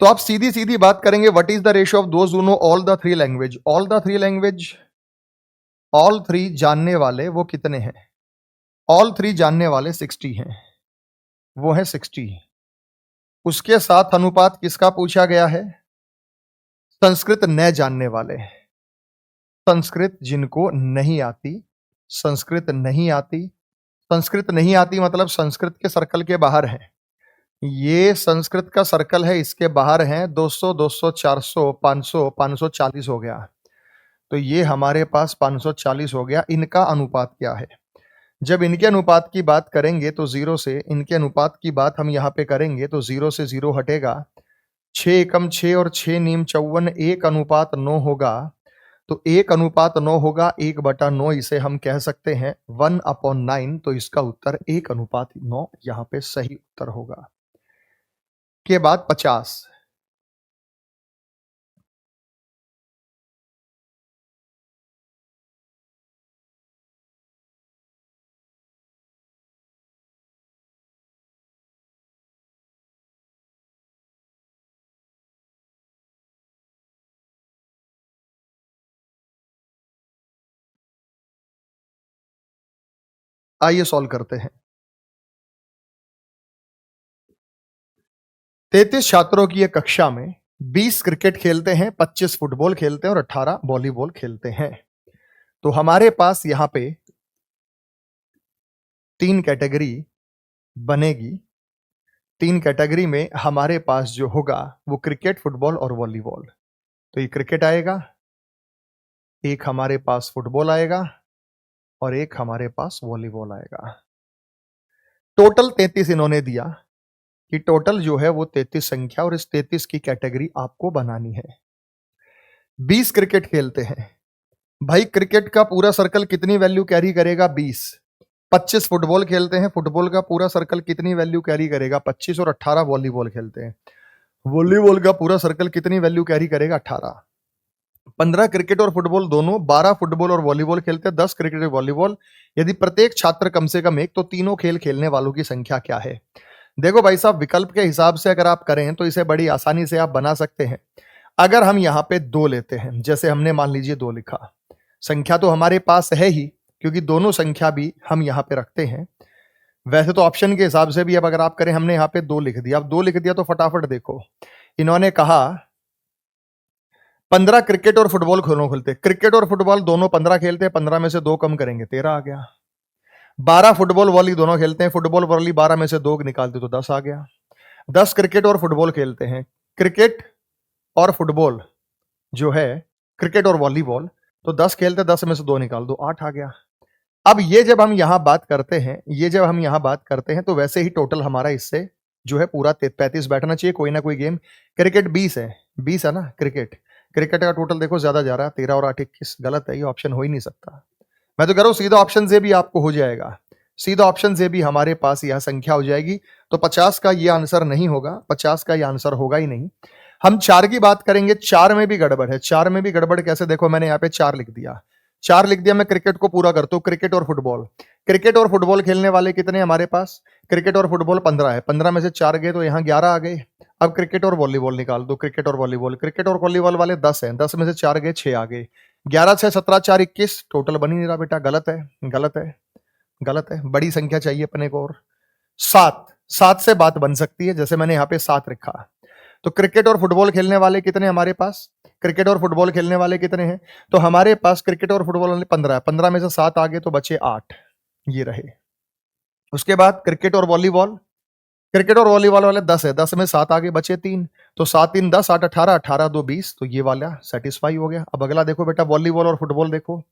तो आप सीधी सीधी बात करेंगे, what is the ratio of those who know all the 3 language? All the 3 language, all 3 जानने वाले वो कितने हैं? ऑल 3 जानने वाले 60 हैं, वो है 60। उसके साथ अनुपात किसका पूछा गया है? संस्कृत न जानने वाले, संस्कृत जिनको नहीं आती, संस्कृत नहीं आती, संस्कृत नहीं आती मतलब संस्कृत के सर्कल के बाहर है। ये संस्कृत का सर्कल है, इसके बाहर है 200, 200, 400, 500, 540 हो गया। तो ये हमारे पास 540 हो गया। इनका अनुपात क्या है? जब इनके अनुपात की बात करेंगे तो 0 से इनके अनुपात की बात हम यहाँ पे करेंगे तो 0 से 0 हटेगा, 6 एकम 6 और 6 नीम 54, 1:9 होगा। तो 1:9 होगा, 1/9, इसे हम कह सकते हैं 1/9। तो इसका उत्तर 1:9 यहाँ पे सही उत्तर होगा। के बाद 50। आइए सॉल्व करते हैं। 33 छात्रों की एक कक्षा में 20 क्रिकेट खेलते हैं, 25 फुटबॉल खेलते हैं और 18 वॉलीबॉल खेलते हैं। तो हमारे पास यहां पे 3 कैटेगरी बनेगी। 3 कैटेगरी में हमारे पास जो होगा वो क्रिकेट, फुटबॉल और वॉलीबॉल। तो ये क्रिकेट आएगा, एक हमारे पास फुटबॉल आएगा और एक हमारे पास वॉलीबॉल आएगा। टोटल 33 इन्होंने दिया कि टोटल जो है वो 33 संख्या और इस 33 की कैटेगरी आपको बनानी है। 20 क्रिकेट खेलते हैं भाई, क्रिकेट का पूरा सर्कल कितनी वैल्यू कैरी करेगा? 20। 25 फुटबॉल खेलते हैं, फुटबॉल का पूरा सर्कल कितनी वैल्यू कैरी करेगा? 25 और 18 वॉलीबॉल खेलते हैं, वॉलीबॉल का पूरा सर्कल कितनी वैल्यू कैरी करेगा? 18। 15 क्रिकेट और फुटबॉल दोनों, 12 फुटबॉल और वॉलीबॉल खेलते हैं, 10 क्रिकेट और वॉलीबॉल। यदि प्रत्येक छात्र कम से कम एक, तो तीनों खेल खेलने वालों की संख्या क्या है? देखो भाई साहब, विकल्प के हिसाब से अगर आप करें तो इसे बड़ी आसानी से आप बना सकते हैं। अगर हम यहां पे 2 लेते हैं, जैसे हमने मान लीजिए 2 लिखा, संख्या तो हमारे पास है ही क्योंकि दोनों संख्या भी हम यहां पे रखते हैं। वैसे तो ऑप्शन के हिसाब से भी अब अगर आप करें, हमने यहां पे 2 लिख दिया। अब 2 लिख दिया तो फटाफट देखो, इन्होंने कहा 15 क्रिकेट और फुटबॉल दोनों खेलते, क्रिकेट और फुटबॉल दोनों 15 खेलते हैं, 15 में से 2 कम करेंगे 13 आ गया। 12 फुटबॉल वॉली दोनों खेलते हैं, फुटबॉल वॉली 12 में से 2 निकालते तो 10 आ गया। 10 क्रिकेट और फुटबॉल खेलते हैं, क्रिकेट और फुटबॉल जो है, क्रिकेट और वॉलीबॉल, तो 10 खेलते, 10 में से 2 निकाल दो, 8 आ गया। अब ये जब हम यहां बात करते हैं, तो वैसे ही टोटल हमारा इससे जो है पूरा 35 बैठना चाहिए, कोई ना कोई गेम। क्रिकेट 20 है, 20 है ना क्रिकेट का टोटल देखो ज्यादा जा रहा है, 13 और 8 21, गलत है, ये ऑप्शन हो ही नहीं सकता। मैं तो कह रहा हूं सीधा ऑप्शन से भी आपको हो जाएगा, सीधा ऑप्शन से भी हमारे पास यह संख्या हो जाएगी। तो 50 का ये आंसर नहीं होगा, 50 का ये आंसर होगा ही नहीं। हम 4 की बात करेंगे, 4 में भी गड़बड़ है। 4 में भी गड़बड़ कैसे? देखो मैंने यहाँ पे 4 लिख दिया, 4 लिख दिया। मैं क्रिकेट को पूरा करता हूं, क्रिकेट और फुटबॉल खेलने वाले कितने हमारे पास? क्रिकेट और फुटबॉल 15 है, 15 में से 4 गए तो यहाँ 11 आ गए। अब क्रिकेट और वॉलीबॉल निकाल दो, क्रिकेट और वॉलीबॉल वाले 10 हैं, 10 में से 4 गए, 6 आ गए। 11 6 17 4 21, टोटल बन ही नहीं रहा बेटा, गलत है। बड़ी संख्या चाहिए अपने को। और 7 से बात बन सकती है, जैसे मैंने यहाँ पे 7 रखा। तो क्रिकेट और फुटबॉल खेलने वाले कितने हमारे पास? क्रिकेट और फुटबॉल खेलने वाले कितने हैं? तो हमारे पास क्रिकेट और फुटबॉल वाले 15 है, 15 में से 7 आ गए तो बचे 8, ये रहे। उसके बाद क्रिकेट और वॉलीबॉल वाले 10 है, 10 में 7 आ गए, बचे 3। तो 7 3 10 8 18, 18 2 20, तो ये वाला सेटिस्फाई हो गया। अब अगला देखो बेटा, वॉलीबॉल और फुटबॉल देखो।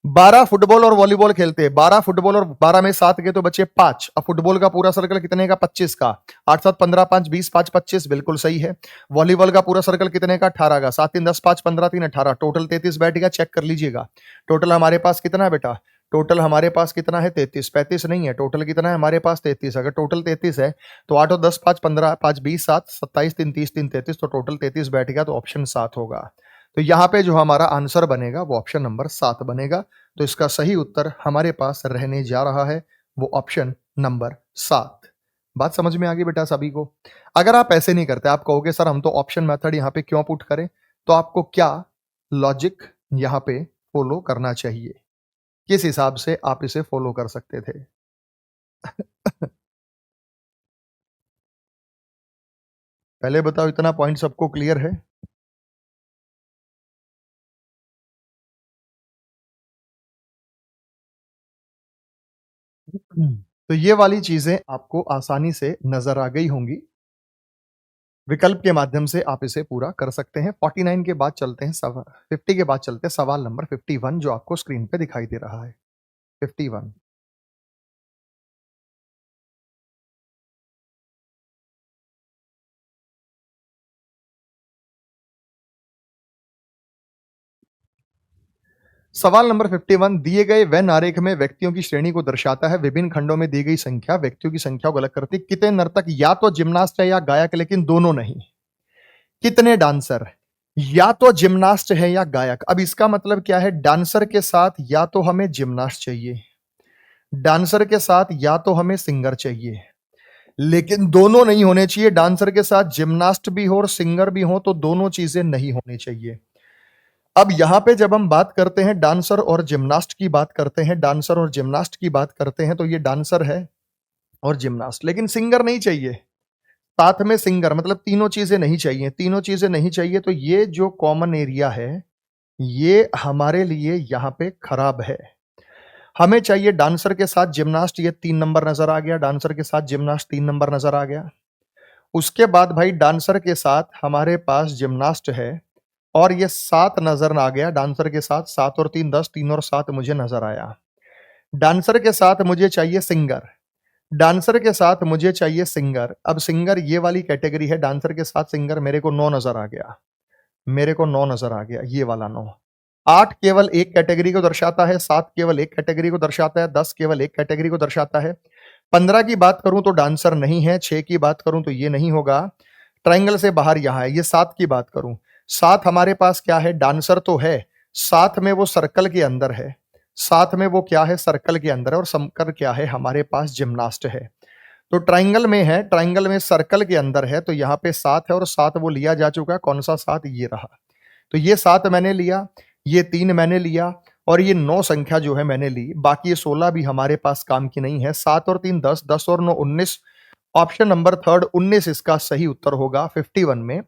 12 फुटबॉल और वॉलीबॉल खेलते हैं, 12 फुटबॉल और 12 में 7 गए तो बचे 5। अब फुटबॉल का पूरा सर्कल कितने का? 25 का। 8 7 15 5 20 5 25, बिल्कुल सही है। वॉलीबॉल का पूरा सर्कल कितने का? 18 का। 7 3 10 5 15 3 18, टोटल 33 बैठ गया। चेक कर लीजिएगा टोटल हमारे पास कितना है बेटा? टोटल हमारे पास कितना है? 33। 35 नहीं है, टोटल कितना है हमारे पास? 33। अगर टोटल 33 है तो 8 और 10 5 15 5 20 7 27 3 30 3 33, तो टोटल 33 बैठ गया, तो ऑप्शन 7 होगा। तो यहां पे जो हमारा आंसर बनेगा वो ऑप्शन नंबर 7 बनेगा। तो इसका सही उत्तर हमारे पास रहने जा रहा है वो ऑप्शन नंबर 7। बात समझ में आ गई बेटा सभी को? अगर आप ऐसे नहीं करते, आप कहोगे सर हम तो ऑप्शन मेथड यहां पे क्यों पुट करें, तो आपको क्या लॉजिक यहां पे फॉलो करना चाहिए, किस हिसाब से आप इसे फॉलो कर सकते थे? पहले बताओ, इतना पॉइंट सबको क्लियर है? तो ये वाली चीजें आपको आसानी से नजर आ गई होंगी। विकल्प के माध्यम से आप इसे पूरा कर सकते हैं। 49 के बाद चलते हैं 50 के बाद चलते हैं सवाल नंबर 51, जो आपको स्क्रीन पे दिखाई दे रहा है। 51। सवाल नंबर 51, दिए गए वेन आरेख में व्यक्तियों की श्रेणी को दर्शाता है। विभिन्न खंडों में दी गई संख्या व्यक्तियों की संख्या को अलग करती है। कितने नर्तक? या तो जिम्नास्ट है या गायक, लेकिन दोनों नहीं। कितने डांसर? या तो जिम्नास्ट है या गायक। अब इसका मतलब क्या है? डांसर के साथ या तो हमें जिम्नास्ट चाहिए, डांसर के साथ या तो हमें सिंगर चाहिए, लेकिन दोनों नहीं होने चाहिए। डांसर के साथ जिम्नास्ट भी हो और सिंगर भी हो, तो दोनों चीजें नहीं होनी चाहिए। अब यहां पे जब हम बात करते हैं डांसर और जिम्नास्ट की बात करते हैं, डांसर और जिम्नास्ट की बात करते हैं, तो ये डांसर है और जिम्नास्ट, लेकिन सिंगर नहीं चाहिए साथ में। सिंगर मतलब तीनों चीजें नहीं चाहिए, तीनों चीजें नहीं चाहिए, तो ये जो कॉमन एरिया है ये हमारे लिए यहां पे खराब है। हमें चाहिए डांसर के साथ जिम्नास्ट, ये 3 नंबर नजर आ गया, डांसर के साथ जिम्नास्ट 3 नंबर नजर आ गया। उसके बाद भाई डांसर के साथ हमारे पास जिम्नास्ट है और ये 7 नजर आ गया, डांसर के साथ 7 और 3 10, 3 और 7 मुझे नजर आया। डांसर के साथ मुझे चाहिए सिंगर, डांसर के साथ मुझे चाहिए सिंगर। अब सिंगर ये वाली कैटेगरी है, डांसर के साथ सिंगर मेरे को 9 नजर आ गया, मेरे को 9 नजर आ गया, ये वाला 9। 8 केवल एक कैटेगरी को दर्शाता है, 7 केवल एक कैटेगरी को दर्शाता है, 10 केवल एक कैटेगरी को दर्शाता है। 15 की बात करूं तो डांसर नहीं है, 6 की बात करूं तो ये नहीं होगा, ट्रायंगल से बाहर यहां है। ये 7 की बात करूं, 7 हमारे पास क्या है, डांसर तो है, साथ में वो सर्कल के अंदर है, साथ में वो क्या है, सर्कल के अंदर है, और समकर क्या है, हमारे पास जिम्नास्ट है। तो ट्रायंगल में है, ट्रायंगल में सर्कल के अंदर है, तो यहाँ पे 7 है और 7 वो लिया जा चुका है। कौन सा 7? ये रहा। तो ये 7 मैंने लिया, ये 3 मैंने लिया और ये 9 संख्या जो है मैंने ली। बाकी ये 16 भी हमारे पास काम की नहीं है। 7 और 3 10, 10 और 9 19। ऑप्शन नंबर थर्ड 19 इसका सही उत्तर होगा। 51 में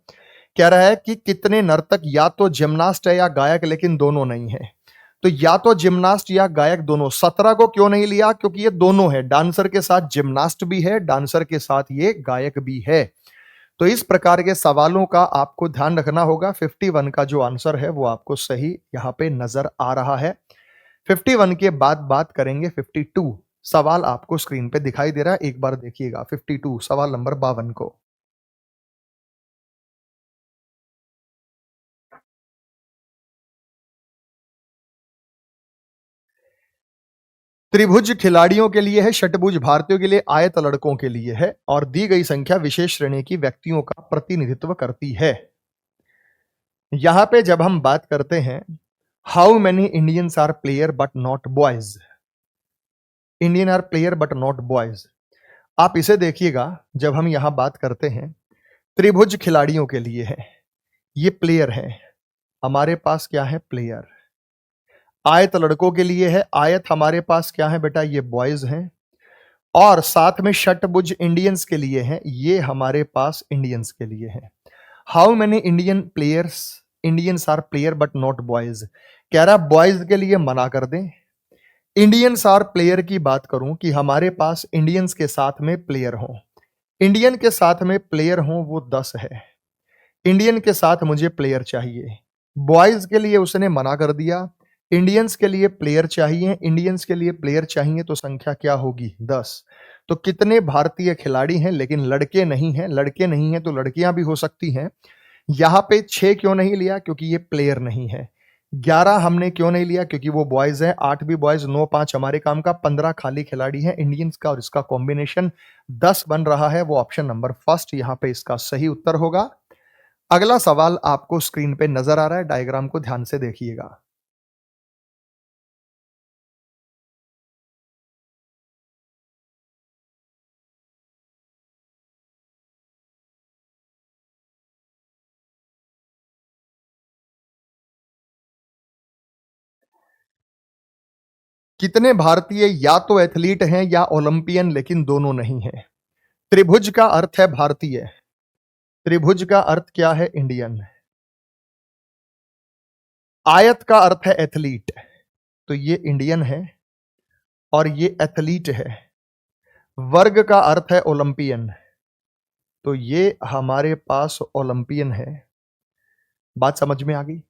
कह रहा है कि कितने नर्तक या तो जिम्नास्ट है या गायक, लेकिन दोनों नहीं है। तो या तो जिम्नास्ट या गायक दोनों। 17 को क्यों नहीं लिया? क्योंकि ये दोनों है, डांसर के साथ जिम्नास्ट भी है, डांसर के साथ ये गायक भी है। तो इस प्रकार के सवालों का आपको ध्यान रखना होगा। 51 का जो आंसर है वो आपको सही यहां पे नजर आ रहा है। 51 के बाद बात करेंगे 52। सवाल आपको स्क्रीन पे दिखाई दे रहा है, एक बार देखिएगा 52 सवाल नंबर 52 को। त्रिभुज खिलाड़ियों के लिए है, षटभुज भारतीयों के लिए, आयत लड़कों के लिए है, और दी गई संख्या विशेष श्रेणी की व्यक्तियों का प्रतिनिधित्व करती है। यहां पे जब हम बात करते हैं how many Indians are player but not boys, Indian are player but not boys, आप इसे देखिएगा। जब हम यहां बात करते हैं त्रिभुज खिलाड़ियों के लिए है, ये प्लेयर है, हमारे पास क्या है, प्लेयर। आयत लड़कों के लिए है, आयत हमारे पास क्या है बेटा, ये बॉयज हैं। और साथ में षटभुज इंडियंस के लिए है, ये हमारे पास इंडियंस के लिए है। How many Indian players, Indians are player but not boys, कह रहा बॉयज के लिए मना कर दें। इंडियंस आर प्लेयर की बात करूं कि हमारे पास इंडियंस के साथ में प्लेयर हो, इंडियन के साथ में प्लेयर हो वो 10 है, इंडियन के साथ मुझे प्लेयर चाहिए। बॉयज के लिए उसने मना कर दिया, इंडियंस के लिए प्लेयर चाहिए, इंडियंस के लिए प्लेयर चाहिए, तो संख्या क्या होगी, 10। तो कितने भारतीय खिलाड़ी हैं, लेकिन लड़के नहीं हैं, लड़के नहीं हैं तो लड़कियां भी हो सकती हैं। यहां पे 6 क्यों नहीं लिया, क्योंकि ये प्लेयर नहीं है। 11 हमने क्यों नहीं लिया, क्योंकि वो बॉयज है। 8 भी बॉयज, 9 5 हमारे काम का, 15 खाली खिलाड़ी है इंडियंस का और इसका कॉम्बिनेशन 10 बन रहा है, वो ऑप्शन नंबर फर्स्ट यहां पे इसका सही उत्तर होगा। अगला सवाल आपको स्क्रीन पे नजर आ रहा है, डायग्राम को ध्यान से देखिएगा। कितने भारतीय या तो एथलीट हैं या ओलंपियन, लेकिन दोनों नहीं है। त्रिभुज का अर्थ है भारतीय, त्रिभुज का अर्थ क्या है, इंडियन। आयत का अर्थ है एथलीट, तो ये इंडियन है और ये एथलीट है। वर्ग का अर्थ है ओलंपियन, तो ये हमारे पास ओलंपियन है। बात समझ में आ गई।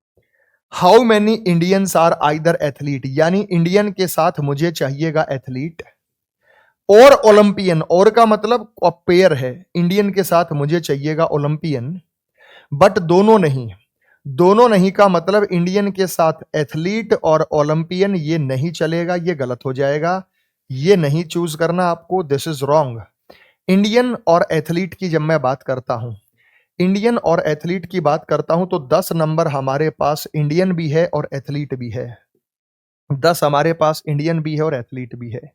How many Indians are either athlete, यानी इंडियन के साथ मुझे चाहिएगा एथलीट और ओलंपियन, और का मतलब पेयर है, इंडियन के साथ मुझे चाहिएगा ओलंपियन, बट दोनों नहीं। दोनों नहीं का मतलब इंडियन के साथ एथलीट और ओलंपियन ये नहीं चलेगा, ये गलत हो जाएगा, ये नहीं चूज करना आपको, दिस इज रॉन्ग। इंडियन और एथलीट की जब मैं बात करता हूं, इंडियन और एथलीट की बात करता हूं, तो 10 नंबर हमारे पास इंडियन भी है और एथलीट भी है। 10 हमारे पास इंडियन भी है और एथलीट भी है।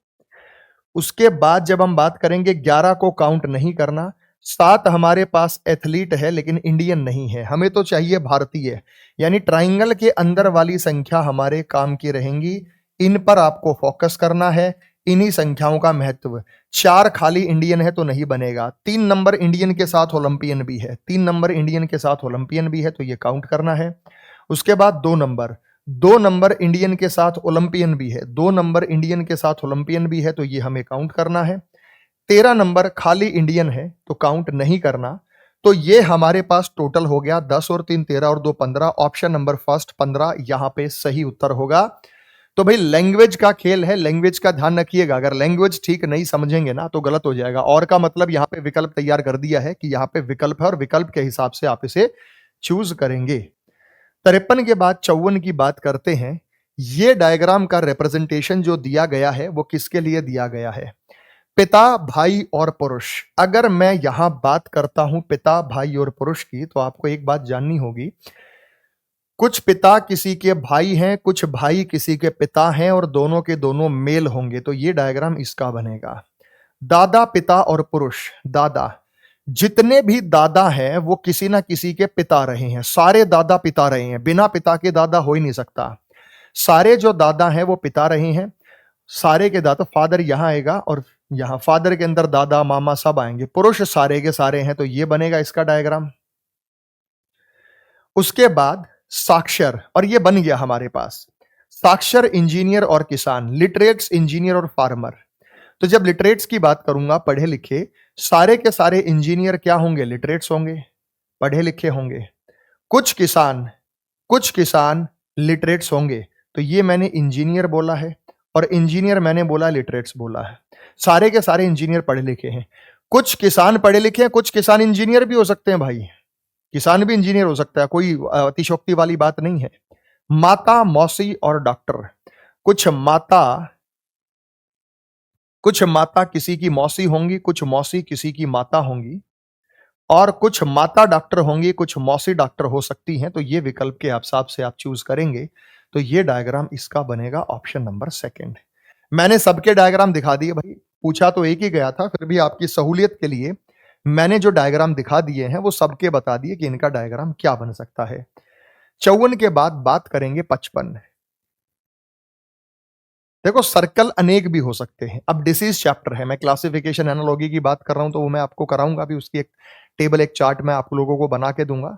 उसके बाद जब हम बात करेंगे 11 को काउंट नहीं करना, 7 हमारे पास एथलीट है लेकिन इंडियन नहीं है, हमें तो चाहिए भारतीय, यानी ट्राइंगल के अंदर वाली संख्या हमारे काम की रहेंगी। इन पर आपको फोकस करना है, इन्हीं संख्याओं का महत्व। 4 खाली इंडियन है तो नहीं बनेगा। 3 नंबर इंडियन के साथ ओलंपियन भी है, 3 नंबर इंडियन के साथ ओलंपियन भी है तो ये काउंट करना है। उसके बाद 2 नंबर इंडियन के साथ ओलंपियन भी है, 2 नंबर इंडियन के साथ ओलंपियन भी है तो ये हमें काउंट करना है। 13 नंबर खाली इंडियन है तो काउंट नहीं करना। तो ये हमारे पास टोटल हो गया 10 और 3 13 और 2 15। ऑप्शन नंबर फर्स्ट 15 यहां पे सही उत्तर होगा। तो भाई लैंग्वेज का खेल है, लैंग्वेज का ध्यान रखिएगा। अगर लैंग्वेज ठीक नहीं समझेंगे ना तो गलत हो जाएगा। और का मतलब यहां पे विकल्प तैयार कर दिया है कि यहां पे विकल्प है और विकल्प के हिसाब से आप इसे चूज करेंगे। 53 के बाद 54 की बात करते हैं। ये डायग्राम का रिप्रेजेंटेशन जो दिया गया है वो किसके लिए दिया गया है? पिता, भाई और पुरुष। अगर मैं यहां बात करता हूं पिता, भाई और पुरुष की, तो आपको एक बात जाननी होगी, कुछ पिता किसी के भाई हैं, कुछ भाई किसी के पिता हैं और दोनों के दोनों मेल होंगे, तो ये डायग्राम इसका बनेगा। दादा, पिता और पुरुष। दादा, जितने भी दादा हैं वो किसी ना किसी के पिता रहे हैं, सारे दादा पिता रहे हैं, बिना पिता के दादा हो ही नहीं सकता। सारे जो दादा हैं वो पिता रहे हैं, सारे के दादा, फादर यहां आएगा और यहां फादर के अंदर दादा मामा सब आएंगे, पुरुष सारे के सारे हैं, तो ये बनेगा इसका डायग्राम। उसके बाद साक्षर, और ये बन गया हमारे पास। साक्षर इंजीनियर और किसान, लिटरेट्स इंजीनियर और फार्मर। तो जब लिटरेट्स की बात करूंगा, पढ़े लिखे, सारे के सारे इंजीनियर क्या होंगे? लिटरेट्स होंगे, पढ़े लिखे होंगे। कुछ किसान लिटरेट्स होंगे, तो ये मैंने इंजीनियर बोला है और इंजीनियर मैंने बोला लिटरेट्स बोला है। सारे के सारे इंजीनियर पढ़े लिखे हैं। कुछ किसान पढ़े लिखे हैं, कुछ किसान इंजीनियर भी हो सकते हैं भाई, किसान भी इंजीनियर हो सकता है, कोई अतिशयोक्ति वाली बात नहीं है। माता, मौसी और डॉक्टर। कुछ माता किसी की मौसी होंगी, कुछ मौसी किसी की माता होंगी, और कुछ माता डॉक्टर होंगी, कुछ मौसी डॉक्टर हो सकती हैं। तो ये विकल्प के हिसाब से आप चूज करेंगे, तो ये डायग्राम इसका बनेगा ऑप्शन नंबर सेकंड। मैंने सबके डायग्राम दिखा दिए भाई, पूछा तो एक ही गया था, फिर भी आपकी सहूलियत के लिए मैंने जो डायग्राम दिखा दिए हैं वो सबके बता दिए कि इनका डायग्राम क्या बन सकता है। 54 के बाद बात करेंगे 55। देखो सर्कल अनेक भी हो सकते हैं। अब डिसीज चैप्टर है, मैं क्लासिफिकेशन एनालॉजी की बात कर रहा हूं तो वो मैं आपको कराऊंगा भी, उसकी एक टेबल, एक चार्ट मैं आप लोगों को बना के दूंगा।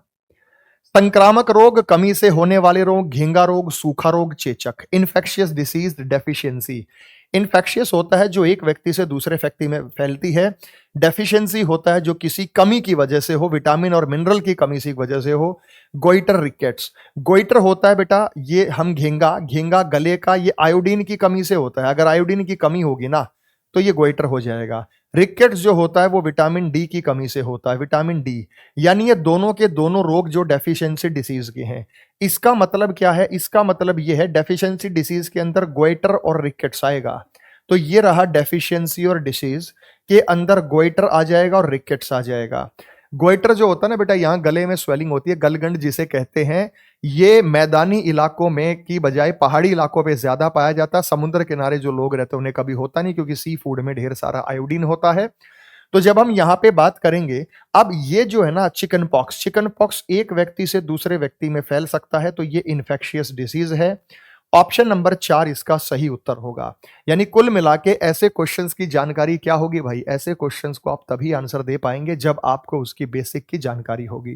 संक्रामक रोग, कमी से होने वाले रोग, घेंगा रोग, सूखा रोग, चेचक। इन्फेक्शियस डिसीज डेफिशिएंसी, इन्फेक्शियस होता है जो एक व्यक्ति से दूसरे व्यक्ति में फैलती है। डेफिशिएंसी होता है जो किसी कमी की वजह से हो, विटामिन और मिनरल की कमी की वजह से हो। Goitre, rickets. गोइटर होता है बेटा, ये हम घेंगा गले का, ये आयोडीन की कमी से होता है। अगर आयोडीन की कमी होगी ना तो ये गोइटर हो जाएगा। रिकेट्स जो होता है वो विटामिन डी की कमी से होता है, विटामिन डी। यानी ये दोनों के दोनों रोग जो डेफिशिएंसी डिसीज के हैं। इसका मतलब क्या है? इसका मतलब ये है डेफिशिएंसी डिसीज के अंदर गोइटर और रिकेट्स आएगा। तो ये रहा डेफिशिएंसी और डिसीज के अंदर गोइटर आ जाएगा और रिकेट्स आ जाएगा। गोइटर जो होता है ना बेटा, यहां गले में स्वेलिंग होती है, गलगंड जिसे कहते हैं, ये मैदानी इलाकों में की बजाय पहाड़ी इलाकों पे ज्यादा पाया जाता है। समुद्र किनारे जो लोग रहते हैं उन्हें कभी होता नहीं, क्योंकि सी फूड में ढेर सारा आयोडीन होता है। तो जब हम यहाँ पे बात करेंगे, अब ये जो है ना चिकन पॉक्स एक व्यक्ति से दूसरे व्यक्ति में फैल सकता है, तो ये इन्फेक्शियस डिसीज है। ऑप्शन नंबर 4 इसका सही उत्तर होगा। यानी कुल मिला के ऐसे क्वेश्चंस की जानकारी क्या होगी भाई? ऐसे क्वेश्चंस को आप तभी आंसर दे पाएंगे जब आपको उसकी बेसिक की जानकारी होगी।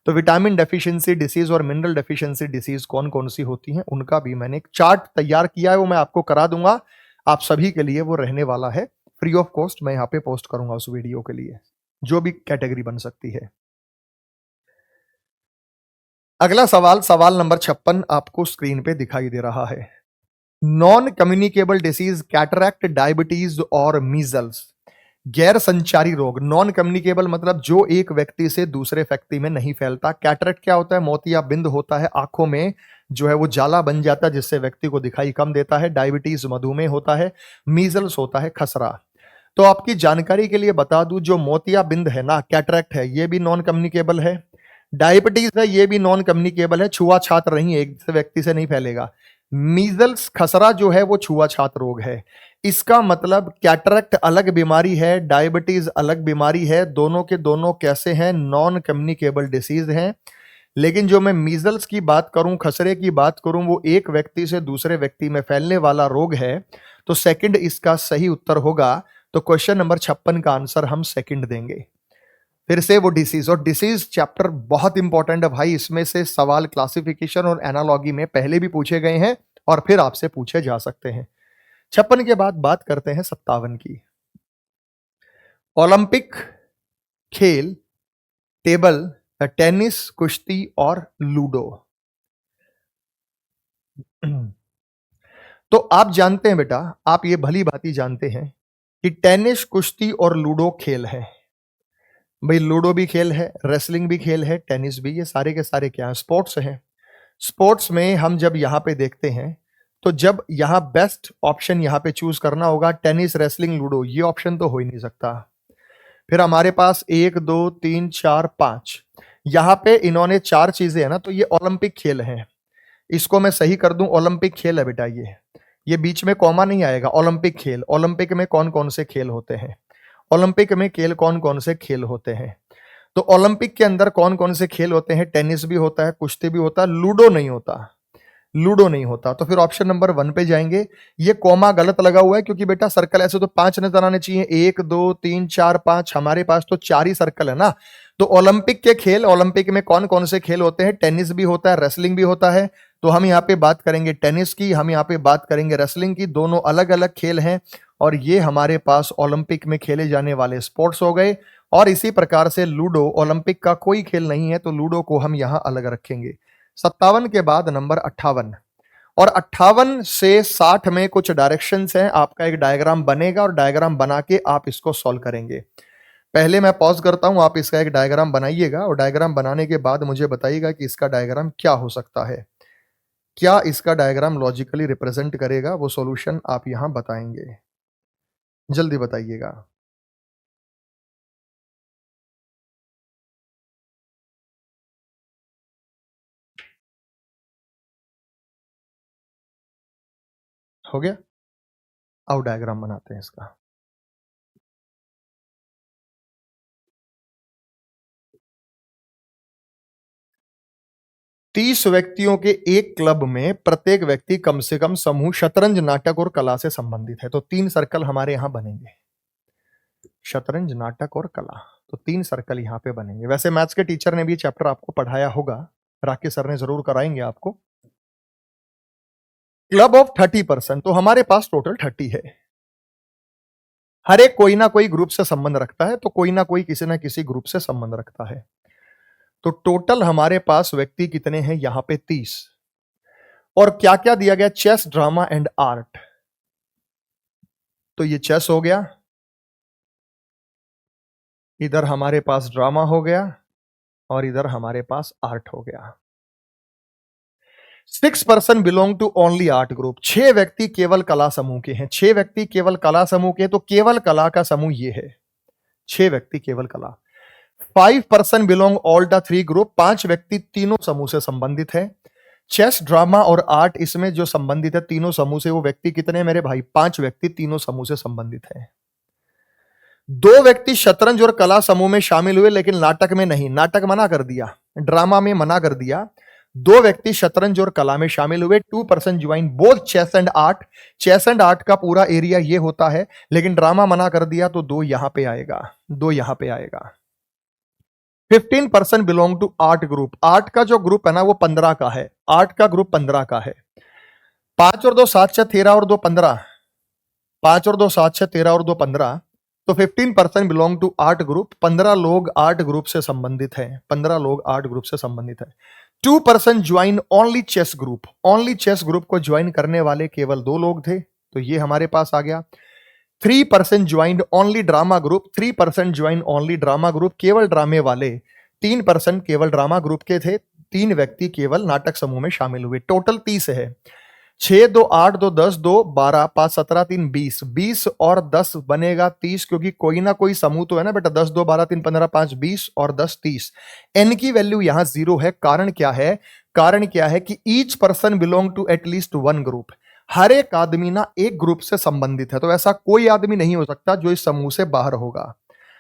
तो विटामिन डेफिशिएंसी डिसीज और मिनरल डेफिशिएंसी डिसीज कौन कौन सी होती हैं उनका भी मैंने एक चार्ट तैयार किया है, वो मैं आपको करा दूंगा। आप सभी के लिए वो रहने वाला है, फ्री ऑफ कॉस्ट मैं यहाँ पे पोस्ट करूंगा उस वीडियो के लिए, जो भी कैटेगरी बन सकती है। अगला सवाल नंबर 56 आपको स्क्रीन पे दिखाई दे रहा है। Non communicable disease, cataract, diabetes और मीजल्स। गैर संचारी रोग। नॉन कम्युनिकेबल मतलब जो एक व्यक्ति से दूसरे व्यक्ति में नहीं फैलता। कैटरैक्ट क्या होता है? मोतियाबिंद होता है, आंखों में जो है वो जाला बन जाता है जिससे व्यक्ति को दिखाई कम देता है। डायबिटीज मधुमेह होता है। मीजल्स होता है खसरा। तो आपकी जानकारी के लिए बता दूं, जो मोतियाबिंद है ना, कैटरैक्ट है, ये भी नॉन कम्युनिकेबल है। डायबिटीज है, ये भी नॉन कम्युनिकेबल है, छुआछात नहीं, एक व्यक्ति से नहीं फैलेगा। मीजल्स खसरा जो है वो छुआछात रोग है। इसका मतलब कैटरेक्ट अलग बीमारी है, डायबिटीज अलग बीमारी है, दोनों के दोनों कैसे हैं, नॉन कम्युनिकेबल डिसीज हैं। लेकिन जो मैं मीजल्स की बात करूं, खसरे की बात करूं, वो एक व्यक्ति से दूसरे व्यक्ति में फैलने वाला रोग है, तो सेकंड इसका सही उत्तर होगा। तो क्वेश्चन नंबर 56 का आंसर हम सेकंड देंगे। फिर से वो डिसीज, और डिसीज चैप्टर बहुत इंपॉर्टेंट है भाई। इसमें से सवाल क्लासिफिकेशन और एनालॉगी में पहले भी पूछे गए हैं और फिर आपसे पूछे जा सकते हैं। 56 के बाद बात करते हैं 57 की। ओलंपिक खेल, टेबल टेनिस, कुश्ती और लूडो। तो आप जानते हैं बेटा, आप ये भली भांति जानते हैं कि टेनिस, कुश्ती और लूडो खेल है। भाई लूडो भी खेल है, रेसलिंग भी खेल है, टेनिस भी, ये सारे के सारे क्या है, स्पोर्ट्स हैं। स्पोर्ट्स में हम जब यहां पे देखते हैं तो जब यहां बेस्ट ऑप्शन यहां पे चूज करना होगा टेनिस, रेसलिंग, लूडो, ये ऑप्शन तो हो ही नहीं सकता। फिर हमारे पास 1 2 3 4 5, यहां पे इन्होंने 4 चीजें है ना, तो ये ओलंपिक खेल हैं। इसको मैं सही कर दूं, ओलंपिक खेल है बेटा ये बीच में कॉमा नहीं आएगा। ओलंपिक खेल, ओलंपिक में कौन कौन से खेल होते हैं, ओलंपिक में खेल कौन कौन से खेल होते हैं। तो ओलंपिक के अंदर कौन कौन से खेल होते हैं, टेनिस भी होता है, कुश्ती भी होता है, लूडो नहीं होता, लूडो नहीं होता। तो फिर ऑप्शन नंबर 1 पे जाएंगे। ये कॉमा गलत लगा हुआ है क्योंकि बेटा सर्कल ऐसे तो 5 नजर आने चाहिए, 1 2 3 4 5, हमारे पास तो 4 ही सर्कल है ना। तो ओलंपिक के खेल, ओलंपिक में कौन कौन से खेल होते हैं, टेनिस भी होता है, रेसलिंग भी होता है। तो हम यहाँ पे बात करेंगे टेनिस की, हम यहाँ पे बात करेंगे रेसलिंग की, दोनों अलग अलग खेल हैं और ये हमारे पास ओलंपिक में खेले जाने वाले स्पोर्ट्स हो गए। और इसी प्रकार से लूडो, ओलंपिक का कोई खेल नहीं है, तो लूडो को हम यहां अलग रखेंगे। 57 के बाद नंबर 58, और 58 से 60 में कुछ डायरेक्शंस हैं। आपका एक डायग्राम बनेगा और डायग्राम बना के आप इसको सॉल्व करेंगे। पहले मैं पॉज करता हूं, आप इसका एक डायग्राम बनाइएगा और डायग्राम बनाने के बाद मुझे बताइएगा कि इसका डायग्राम क्या हो सकता है, क्या इसका डायग्राम लॉजिकली रिप्रेजेंट करेगा, वो सॉल्यूशन आप यहां बताएंगे। जल्दी बताइएगा। हो गया? आओ डायग्राम बनाते हैं इसका। तीस व्यक्तियों के एक क्लब में प्रत्येक व्यक्ति कम से कम समूह शतरंज, नाटक और कला से संबंधित है। तो 3 सर्कल हमारे यहां बनेंगे, शतरंज, नाटक और कला। तो 3 सर्कल यहां पे बनेंगे। वैसे मैथ्स के टीचर ने भी चैप्टर आपको पढ़ाया होगा, राकेश सर ने जरूर कराएंगे आपको। क्लब ऑफ 30%, तो हमारे पास टोटल 30 है। हर एक कोई ना कोई ग्रुप से संबंध रखता है, तो कोई ना कोई किसी ना किसी ग्रुप से संबंध रखता है। तो टोटल हमारे पास व्यक्ति कितने हैं, यहां पे 30। और क्या क्या दिया गया, चेस, ड्रामा एंड आर्ट। तो ये चेस हो गया, इधर हमारे पास ड्रामा हो गया और इधर हमारे पास आर्ट हो गया। 6% belong to only art group, 6 व्यक्ति केवल कला समूह के हैं। 6 व्यक्ति केवल कला समूह के, तो केवल कला का समूह ये है, 6 व्यक्ति केवल कला। 5% बिलोंग ऑल द 3 ग्रुप, 5 व्यक्ति तीनों समूह से संबंधित है। चेस, ड्रामा और आर्ट, इसमें जो संबंधित है तीनों समूह से, वो व्यक्ति कितने हैं मेरे भाई, 5 व्यक्ति तीनों समूह से संबंधित है। 2 व्यक्ति शतरंज और कला समूह में शामिल हुए लेकिन नाटक में नहीं, नाटक मना कर दिया, ड्रामा में मना कर दिया। 2 व्यक्ति शतरंज और कला में शामिल हुए। 2% join both chess and art, chess and art का पूरा एरिया ये होता है, लेकिन ड्रामा मना कर दिया तो 2 यहां पे आएगा, 2 यहां पे आएगा। 15% belong to art group, art का जो ग्रुप है ना वो 15 का है, आर्ट का ग्रुप 15 का है। 5 और 2 7 6 13 और 2 15, 5 और 2 7 6 13 और 2 15, तो 15% बिलोंग टू आर्ट ग्रुप। 15 लोग आर्ट ग्रुप से संबंधित हैं, 15 लोग आर्ट ग्रुप से संबंधित है। 2% join only chess group, only chess group को ज्वाइन करने वाले केवल 2 लोग थे, तो ये हमारे पास आ गया। 3% joined only drama group, 3% join only drama group, केवल ड्रामे वाले। 3% केवल ड्रामा ग्रुप के थे, 3 व्यक्ति केवल नाटक समूह में शामिल हुए। टोटल 30 है। 6 2 8 2 10 2 12 5 17 3 20 20 और 10 बनेगा 30, क्योंकि कोई ना कोई समूह तो है ना बेटा। 10 2 12 3 15 5 20 और 10 30। एन की वैल्यू यहां 0 है। कारण क्या है? कारण क्या है कि each person belong to at least one group. हर एक आदमी ना एक ग्रुप से संबंधित है, तो ऐसा कोई आदमी नहीं हो सकता जो इस समूह से बाहर होगा।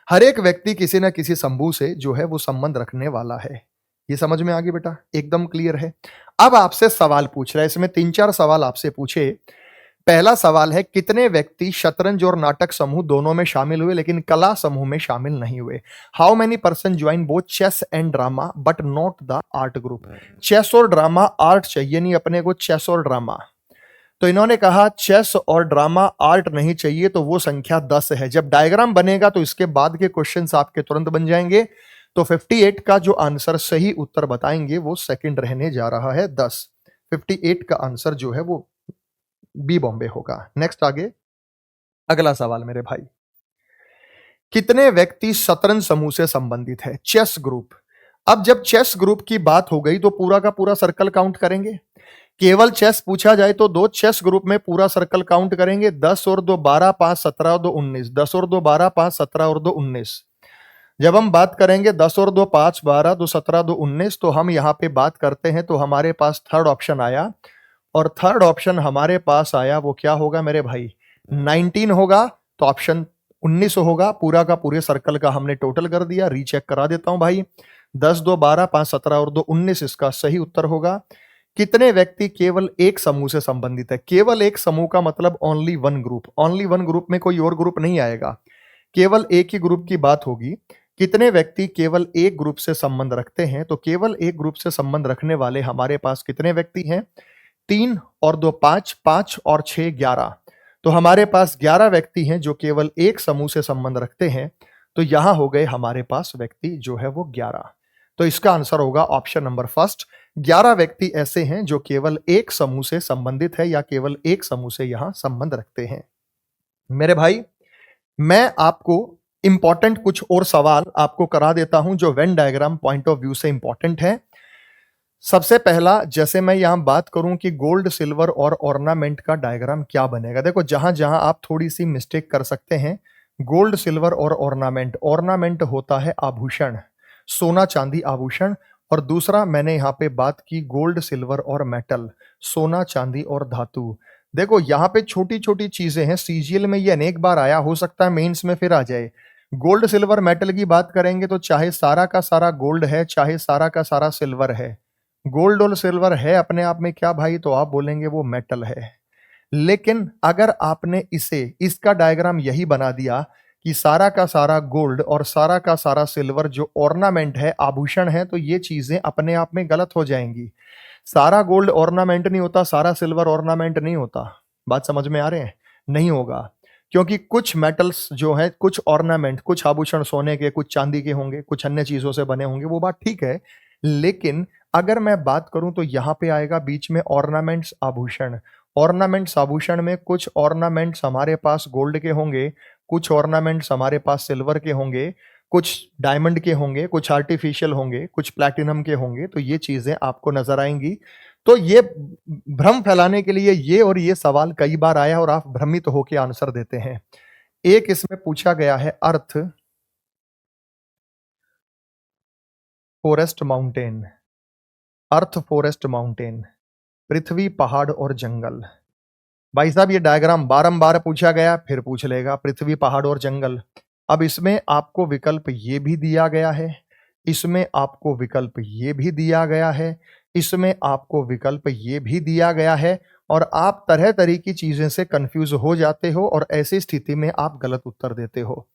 हर एक व्यक्ति किसी ना किसी समूह से जो है वो संबंध रखने वाला है। ये समझ में आ गई बेटा? एकदम क्लियर है। अब आपसे सवाल पूछ रहा है, इसमें 3-4 सवाल आपसे पूछे। पहला सवाल है, कितने व्यक्ति शतरंज और नाटक समूह दोनों में शामिल हुए लेकिन कला समूह में शामिल नहीं हुए? How many person join both chess and drama but not the art group? Chess और ड्रामा, आर्ट चाहिए नहीं अपने को, चेस और ड्रामा। तो इन्होंने कहा चेस और ड्रामा आर्ट नहीं चाहिए, तो वो संख्या 10 है। जब डायग्राम बनेगा तो इसके बाद के क्वेश्चंस आपके तुरंत बन जाएंगे। तो 58 का जो आंसर सही उत्तर बताएंगे वो सेकंड रहने जा रहा है 10। 58 का आंसर जो है वो बी बॉम्बे होगा। नेक्स्ट आगे अगला सवाल मेरे भाई, कितने व्यक्ति शतरंज समूह से संबंधित है? Chess group. अब जब चेस ग्रुप की बात हो गई तो पूरा का पूरा सर्कल काउंट करेंगे। केवल चेस पूछा जाए तो 2 चेस ग्रुप में पूरा सर्कल काउंट करेंगे। 10 और 2 12 5 17 और 2 19। 10 और 2 12 5 17 और 2 19। जब हम बात करेंगे 10 और 2 5 12 2 17 2 19, तो हम यहां पे बात करते हैं तो हमारे पास थर्ड ऑप्शन आया, और थर्ड ऑप्शन हमारे पास आया वो क्या होगा मेरे भाई? 19 होगा। तो ऑप्शन 19 होगा। पूरा का पूरे सर्कल का हमने टोटल कर दिया। रीचेक करा देता हूं भाई। 10 2 12 5 17 और 2 19 इसका सही उत्तर होगा। कितने व्यक्ति केवल एक समूह से संबंधित है? केवल एक समूह का मतलब only one group. Only one group में कोई और ग्रुप नहीं आएगा, केवल एक ही ग्रुप की बात होगी। कितने व्यक्ति केवल एक ग्रुप से संबंध रखते हैं? तो केवल एक ग्रुप से संबंध रखने वाले हमारे पास कितने व्यक्ति हैं? 3 और 2 5, 5 और 6 11। तो हमारे पास 11 व्यक्ति हैं जो केवल एक समूह से संबंध रखते हैं। तो यहां हो गए हमारे पास व्यक्ति जो है वो 11। तो इसका आंसर होगा ऑप्शन नंबर फर्स्ट। 11 व्यक्ति ऐसे हैं जो केवल एक समूह से संबंधित है या केवल एक समूह से यहां संबंध रखते हैं। मेरे भाई, मैं आपको इंपॉर्टेंट कुछ और सवाल आपको करा देता हूं जो Venn diagram point of view से इंपॉर्टेंट है। सबसे पहला, जैसे मैं यहां बात करूं कि गोल्ड सिल्वर और ऑर्नामेंट का डायग्राम क्या बनेगा, देखो जहां जहां आप थोड़ी सी मिस्टेक कर सकते हैं। गोल्ड सिल्वर और ऑर्नामेंट, ऑर्नामेंट होता है आभूषण, सोना चांदी आभूषण। और दूसरा मैंने यहां पे बात की गोल्ड सिल्वर और मेटल, सोना चांदी और धातु। देखो यहां पे छोटी छोटी चीजें हैं, सीजीएल में ये अनेक बार आया, हो सकता है मेंस में फिर आ जाए। गोल्ड सिल्वर मेटल की बात करेंगे तो चाहे सारा का सारा गोल्ड है, चाहे सारा का सारा सिल्वर है, गोल्ड और सिल्वर है अपने आप में क्या भाई, तो आप बोलेंगे वो मेटल है। लेकिन अगर आपने इसे, इसका डायग्राम यही बना दिया कि सारा का सारा गोल्ड और सारा का सारा सिल्वर जो ऑर्नामेंट है, आभूषण है, तो ये चीजें अपने आप में गलत हो जाएंगी। सारा गोल्ड ऑर्नामेंट नहीं होता, सारा सिल्वर ऑर्नामेंट नहीं होता। बात समझ में आ रहे हैं? नहीं होगा, क्योंकि कुछ मेटल्स जो है, कुछ ऑर्नामेंट, कुछ आभूषण सोने के, कुछ चांदी के होंगे, कुछ अन्य चीजों से बने होंगे, वो बात ठीक है। लेकिन अगर मैं बात करूं तो यहां पे आएगा बीच में ऑर्नामेंट्स आभूषण। ऑर्नामेंट्स आभूषण में कुछ ऑर्नामेंट्स हमारे पास गोल्ड के होंगे, कुछ ऑर्नामेंट्स हमारे पास सिल्वर के होंगे, कुछ डायमंड के होंगे, कुछ आर्टिफिशियल होंगे, कुछ प्लैटिनम के होंगे। तो ये चीजें आपको नजर आएंगी। तो ये भ्रम फैलाने के लिए ये और ये सवाल कई बार आया और आप भ्रमित होकर आंसर देते हैं। एक इसमें पूछा गया है अर्थ फॉरेस्ट माउंटेन, अर्थ फॉरेस्ट माउंटेन, पृथ्वी पहाड़ और जंगल। भाई साहब ये डायग्राम बारंबार पूछा गया, फिर पूछ लेगा पृथ्वी पहाड़ और जंगल। अब इसमें आपको विकल्प ये भी दिया गया है, इसमें आपको विकल्प ये भी दिया गया है, इसमें आपको विकल्प ये भी दिया गया है, और आप तरह तरह की चीजें से कंफ्यूज हो जाते हो और ऐसी स्थिति में आप गलत उत्तर देते हो।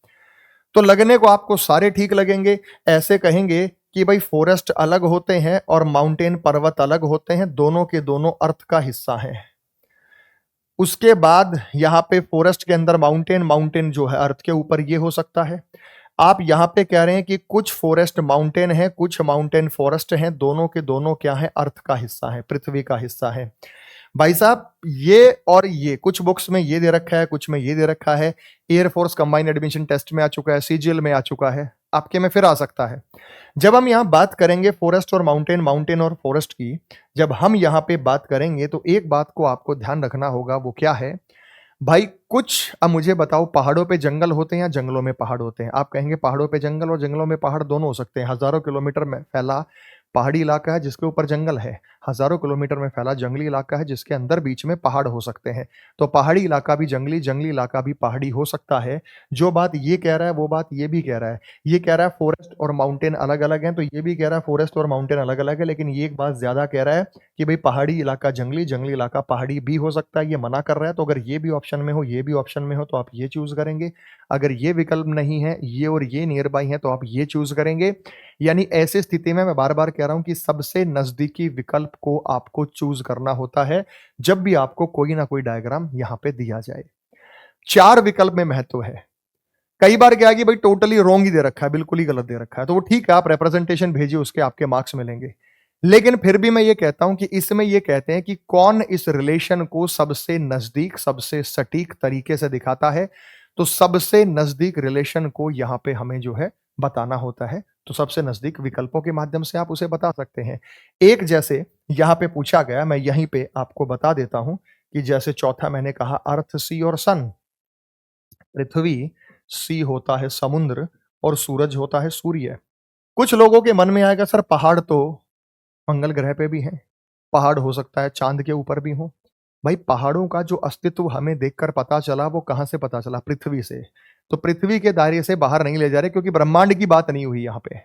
तो लगने को आपको सारे ठीक लगेंगे, ऐसे कहेंगे कि भाई फॉरेस्ट अलग होते हैं और माउंटेन पर्वत अलग होते हैं, दोनों के दोनों अर्थ का हिस्सा हैं। उसके बाद यहाँ पे फॉरेस्ट के अंदर माउंटेन, माउंटेन जो है अर्थ के ऊपर, ये हो सकता है। आप यहाँ पे कह रहे हैं कि कुछ फॉरेस्ट माउंटेन है, कुछ माउंटेन फॉरेस्ट हैं, दोनों के दोनों क्या है, अर्थ का हिस्सा है, पृथ्वी का हिस्सा है। भाई साहब ये और ये कुछ बुक्स में ये दे रखा है, कुछ में ये दे रखा है। एयरफोर्स कंबाइंड एडमिशन टेस्ट में आ चुका है, सीजीएल में आ चुका है। आपके में फिर आ सकता है। जब हम यहाँ बात करेंगे फॉरेस्ट और माउंटेन, माउंटेन और फॉरेस्ट की, जब हम यहाँ पे बात करेंगे तो एक बात को आपको ध्यान रखना होगा, वो क्या है भाई? कुछ अब मुझे बताओ, पहाड़ों पे जंगल होते हैं या जंगलों में पहाड़ होते हैं? आप कहेंगे पहाड़ों पे जंगल और जंगलों में पहाड़ दोनों हो सकते हैं। हजारों किलोमीटर में फैला पहाड़ी इलाका है जिसके ऊपर जंगल है, हजारों किलोमीटर में फैला जंगली इलाका है जिसके अंदर बीच में पहाड़ हो सकते हैं। तो पहाड़ी इलाका भी जंगली, जंगली इलाका भी पहाड़ी हो सकता है। जो बात ये कह रहा है वो बात ये भी कह रहा है। ये कह रहा है फॉरेस्ट और माउंटेन अलग अलग हैं, तो ये भी कह रहा है फॉरेस्ट और माउंटेन अलग अलग है, लेकिन ये एक बात ज्यादा कह रहा है कि भाई पहाड़ी इलाका जंगली, जंगली इलाका पहाड़ी भी हो सकता है। ये मना कर रहा है। तो अगर ये भी ऑप्शन में हो, ये भी ऑप्शन में हो, तो आप ये चूज करेंगे। अगर ये विकल्प नहीं है, ये और ये नियर बाई है, तो आप ये चूज करेंगे। यानी ऐसी स्थिति में मैं बार बार कह रहा हूं कि सबसे नजदीकी विकल्प को आपको चूज करना होता है जब भी आपको कोई ना कोई डायग्राम यहां पे दिया जाए। 4 विकल्प में महत्व है। कई बार क्या है कि भाई टोटली रॉन्ग ही दे रखा है, बिल्कुल ही गलत दे रखा है, तो वो ठीक है, आप रिप्रेजेंटेशन भेजिए, उसके आपके मार्क्स मिलेंगे। लेकिन फिर भी मैं ये कहता हूं कि इसमें ये कहते हैं कि कौन इस रिलेशन को सबसे नजदीक, सबसे सटीक तरीके से दिखाता है। तो सबसे नजदीक रिलेशन को यहां पे हमें जो है बताना होता है। तो सबसे नजदीक विकल्पों के माध्यम से आप उसे बता सकते हैं। एक जैसे यहां पे पूछा गया, मैं यहीं पे आपको बता देता हूं कि जैसे चौथा मैंने कहा अर्थ, सी और सन। पृथ्वी, सी होता है समुद्र और सूरज होता है सूर्य। कुछ लोगों के मन में आएगा सर पहाड़ तो मंगल ग्रह पे भी हैं, पहाड़ हो सकता है चांद के ऊपर भी हो। भाई पहाड़ों का जो अस्तित्व हमें देखकर पता चला, वो कहां से पता चला? पृथ्वी से। तो पृथ्वी के दायरे से बाहर नहीं ले जा रहे, क्योंकि ब्रह्मांड की बात नहीं हुई यहाँ पे,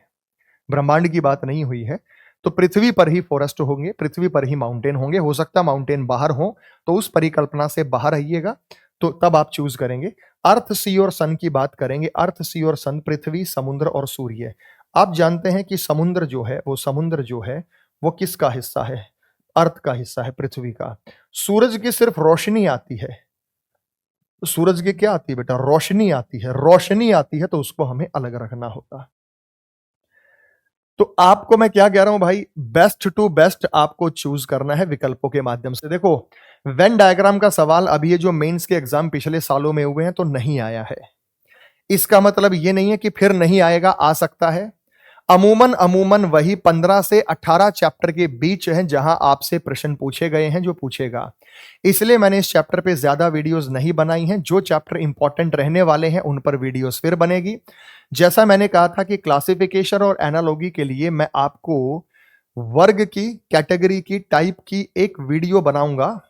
ब्रह्मांड की बात नहीं हुई है। तो पृथ्वी पर ही फॉरेस्ट होंगे, पृथ्वी पर ही माउंटेन होंगे। हो सकता है माउंटेन बाहर हो, तो उस परिकल्पना से बाहर रहिएगा, तो तब आप चूज करेंगे। अर्थ, सी और सन की बात करेंगे। अर्थ, सी और सन, पृथ्वी, समुद्र और सूर्य। आप जानते हैं कि समुद्र जो है, वो समुद्र जो है वो किसका हिस्सा है? अर्थ का हिस्सा है, पृथ्वी का। सूरज की सिर्फ रोशनी आती है। तो सूरज की क्या आती है बेटा? रोशनी आती है। रोशनी आती है तो उसको हमें अलग रखना होगा। तो आपको मैं क्या कह रहा हूं भाई, बेस्ट टू बेस्ट आपको चूज करना है विकल्पों के माध्यम से। देखो वेन डायग्राम का सवाल अभी ये जो मेंस के एग्जाम पिछले सालों में हुए हैं तो नहीं आया है। इसका मतलब ये नहीं है कि फिर नहीं आएगा, आ सकता है। अमूमन अमूमन वही 15 से 18 चैप्टर के बीच है जहां आपसे प्रश्न पूछे गए हैं, जो पूछेगा। इसलिए मैंने इस चैप्टर पे ज्यादा वीडियोस नहीं बनाई हैं। जो चैप्टर इंपॉर्टेंट रहने वाले हैं उन पर वीडियोस फिर बनेगी। जैसा मैंने कहा था कि क्लासिफिकेशन और एनालॉजी के लिए मैं आपको वर्ग की, कैटेगरी की, टाइप की एक वीडियो बनाऊंगा,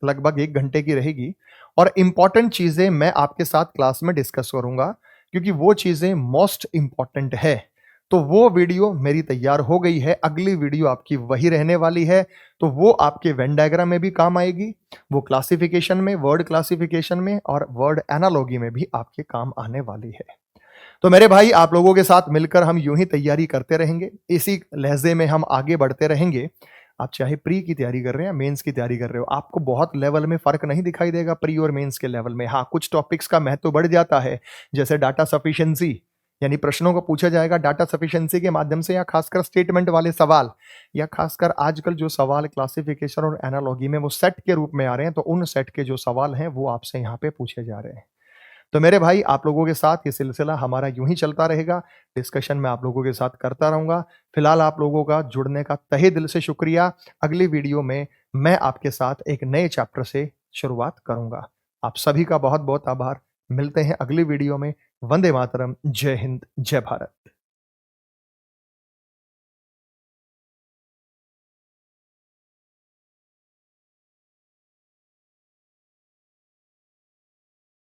लगभग 1 घंटे की रहेगी। और इंपॉर्टेंट चीजें मैं आपके साथ क्लास में डिस्कस करूंगा, क्योंकि वो चीजें मोस्ट इंपॉर्टेंट है। तो वो वीडियो मेरी तैयार हो गई है, अगली वीडियो आपकी वही रहने वाली है। तो वो आपके वेन डायग्राम में भी काम आएगी, वो क्लासिफिकेशन में, वर्ड क्लासिफिकेशन में और वर्ड एनालॉजी में भी आपके काम आने वाली है। तो मेरे भाई, आप लोगों के साथ मिलकर हम यूं ही तैयारी करते रहेंगे, इसी लहजे में हम आगे बढ़ते रहेंगे। आप चाहे प्री की तैयारी कर रहे हैं, मेंस की तैयारी कर रहे हो, आपको बहुत लेवल में फर्क नहीं दिखाई देगा प्री और मेंस के लेवल में। हाँ, कुछ टॉपिक्स का महत्व बढ़ जाता है, जैसे डाटा सफिशिएंसी, यानी प्रश्नों को पूछा जाएगा डाटा सफिशिएंसी के माध्यम से, या खासकर स्टेटमेंट वाले सवाल, या खासकर आजकल जो सवाल क्लासिफिकेशन और एनालॉजी में वो सेट के रूप में आ रहे हैं, तो उन सेट के जो सवाल हैं वो आपसे यहाँ पे पूछे जा रहे हैं। तो मेरे भाई, आप लोगों के साथ ये सिलसिला हमारा यूं ही चलता रहेगा, डिस्कशन में आप लोगों के साथ करता रहूंगा। फिलहाल आप लोगों का जुड़ने का तहे दिल से शुक्रिया। अगली वीडियो में मैं आपके साथ एक नए चैप्टर से शुरुआत करूंगा। आप सभी का बहुत बहुत आभार। मिलते हैं अगली वीडियो में। वंदे मातरम। जय हिंद, जय भारत।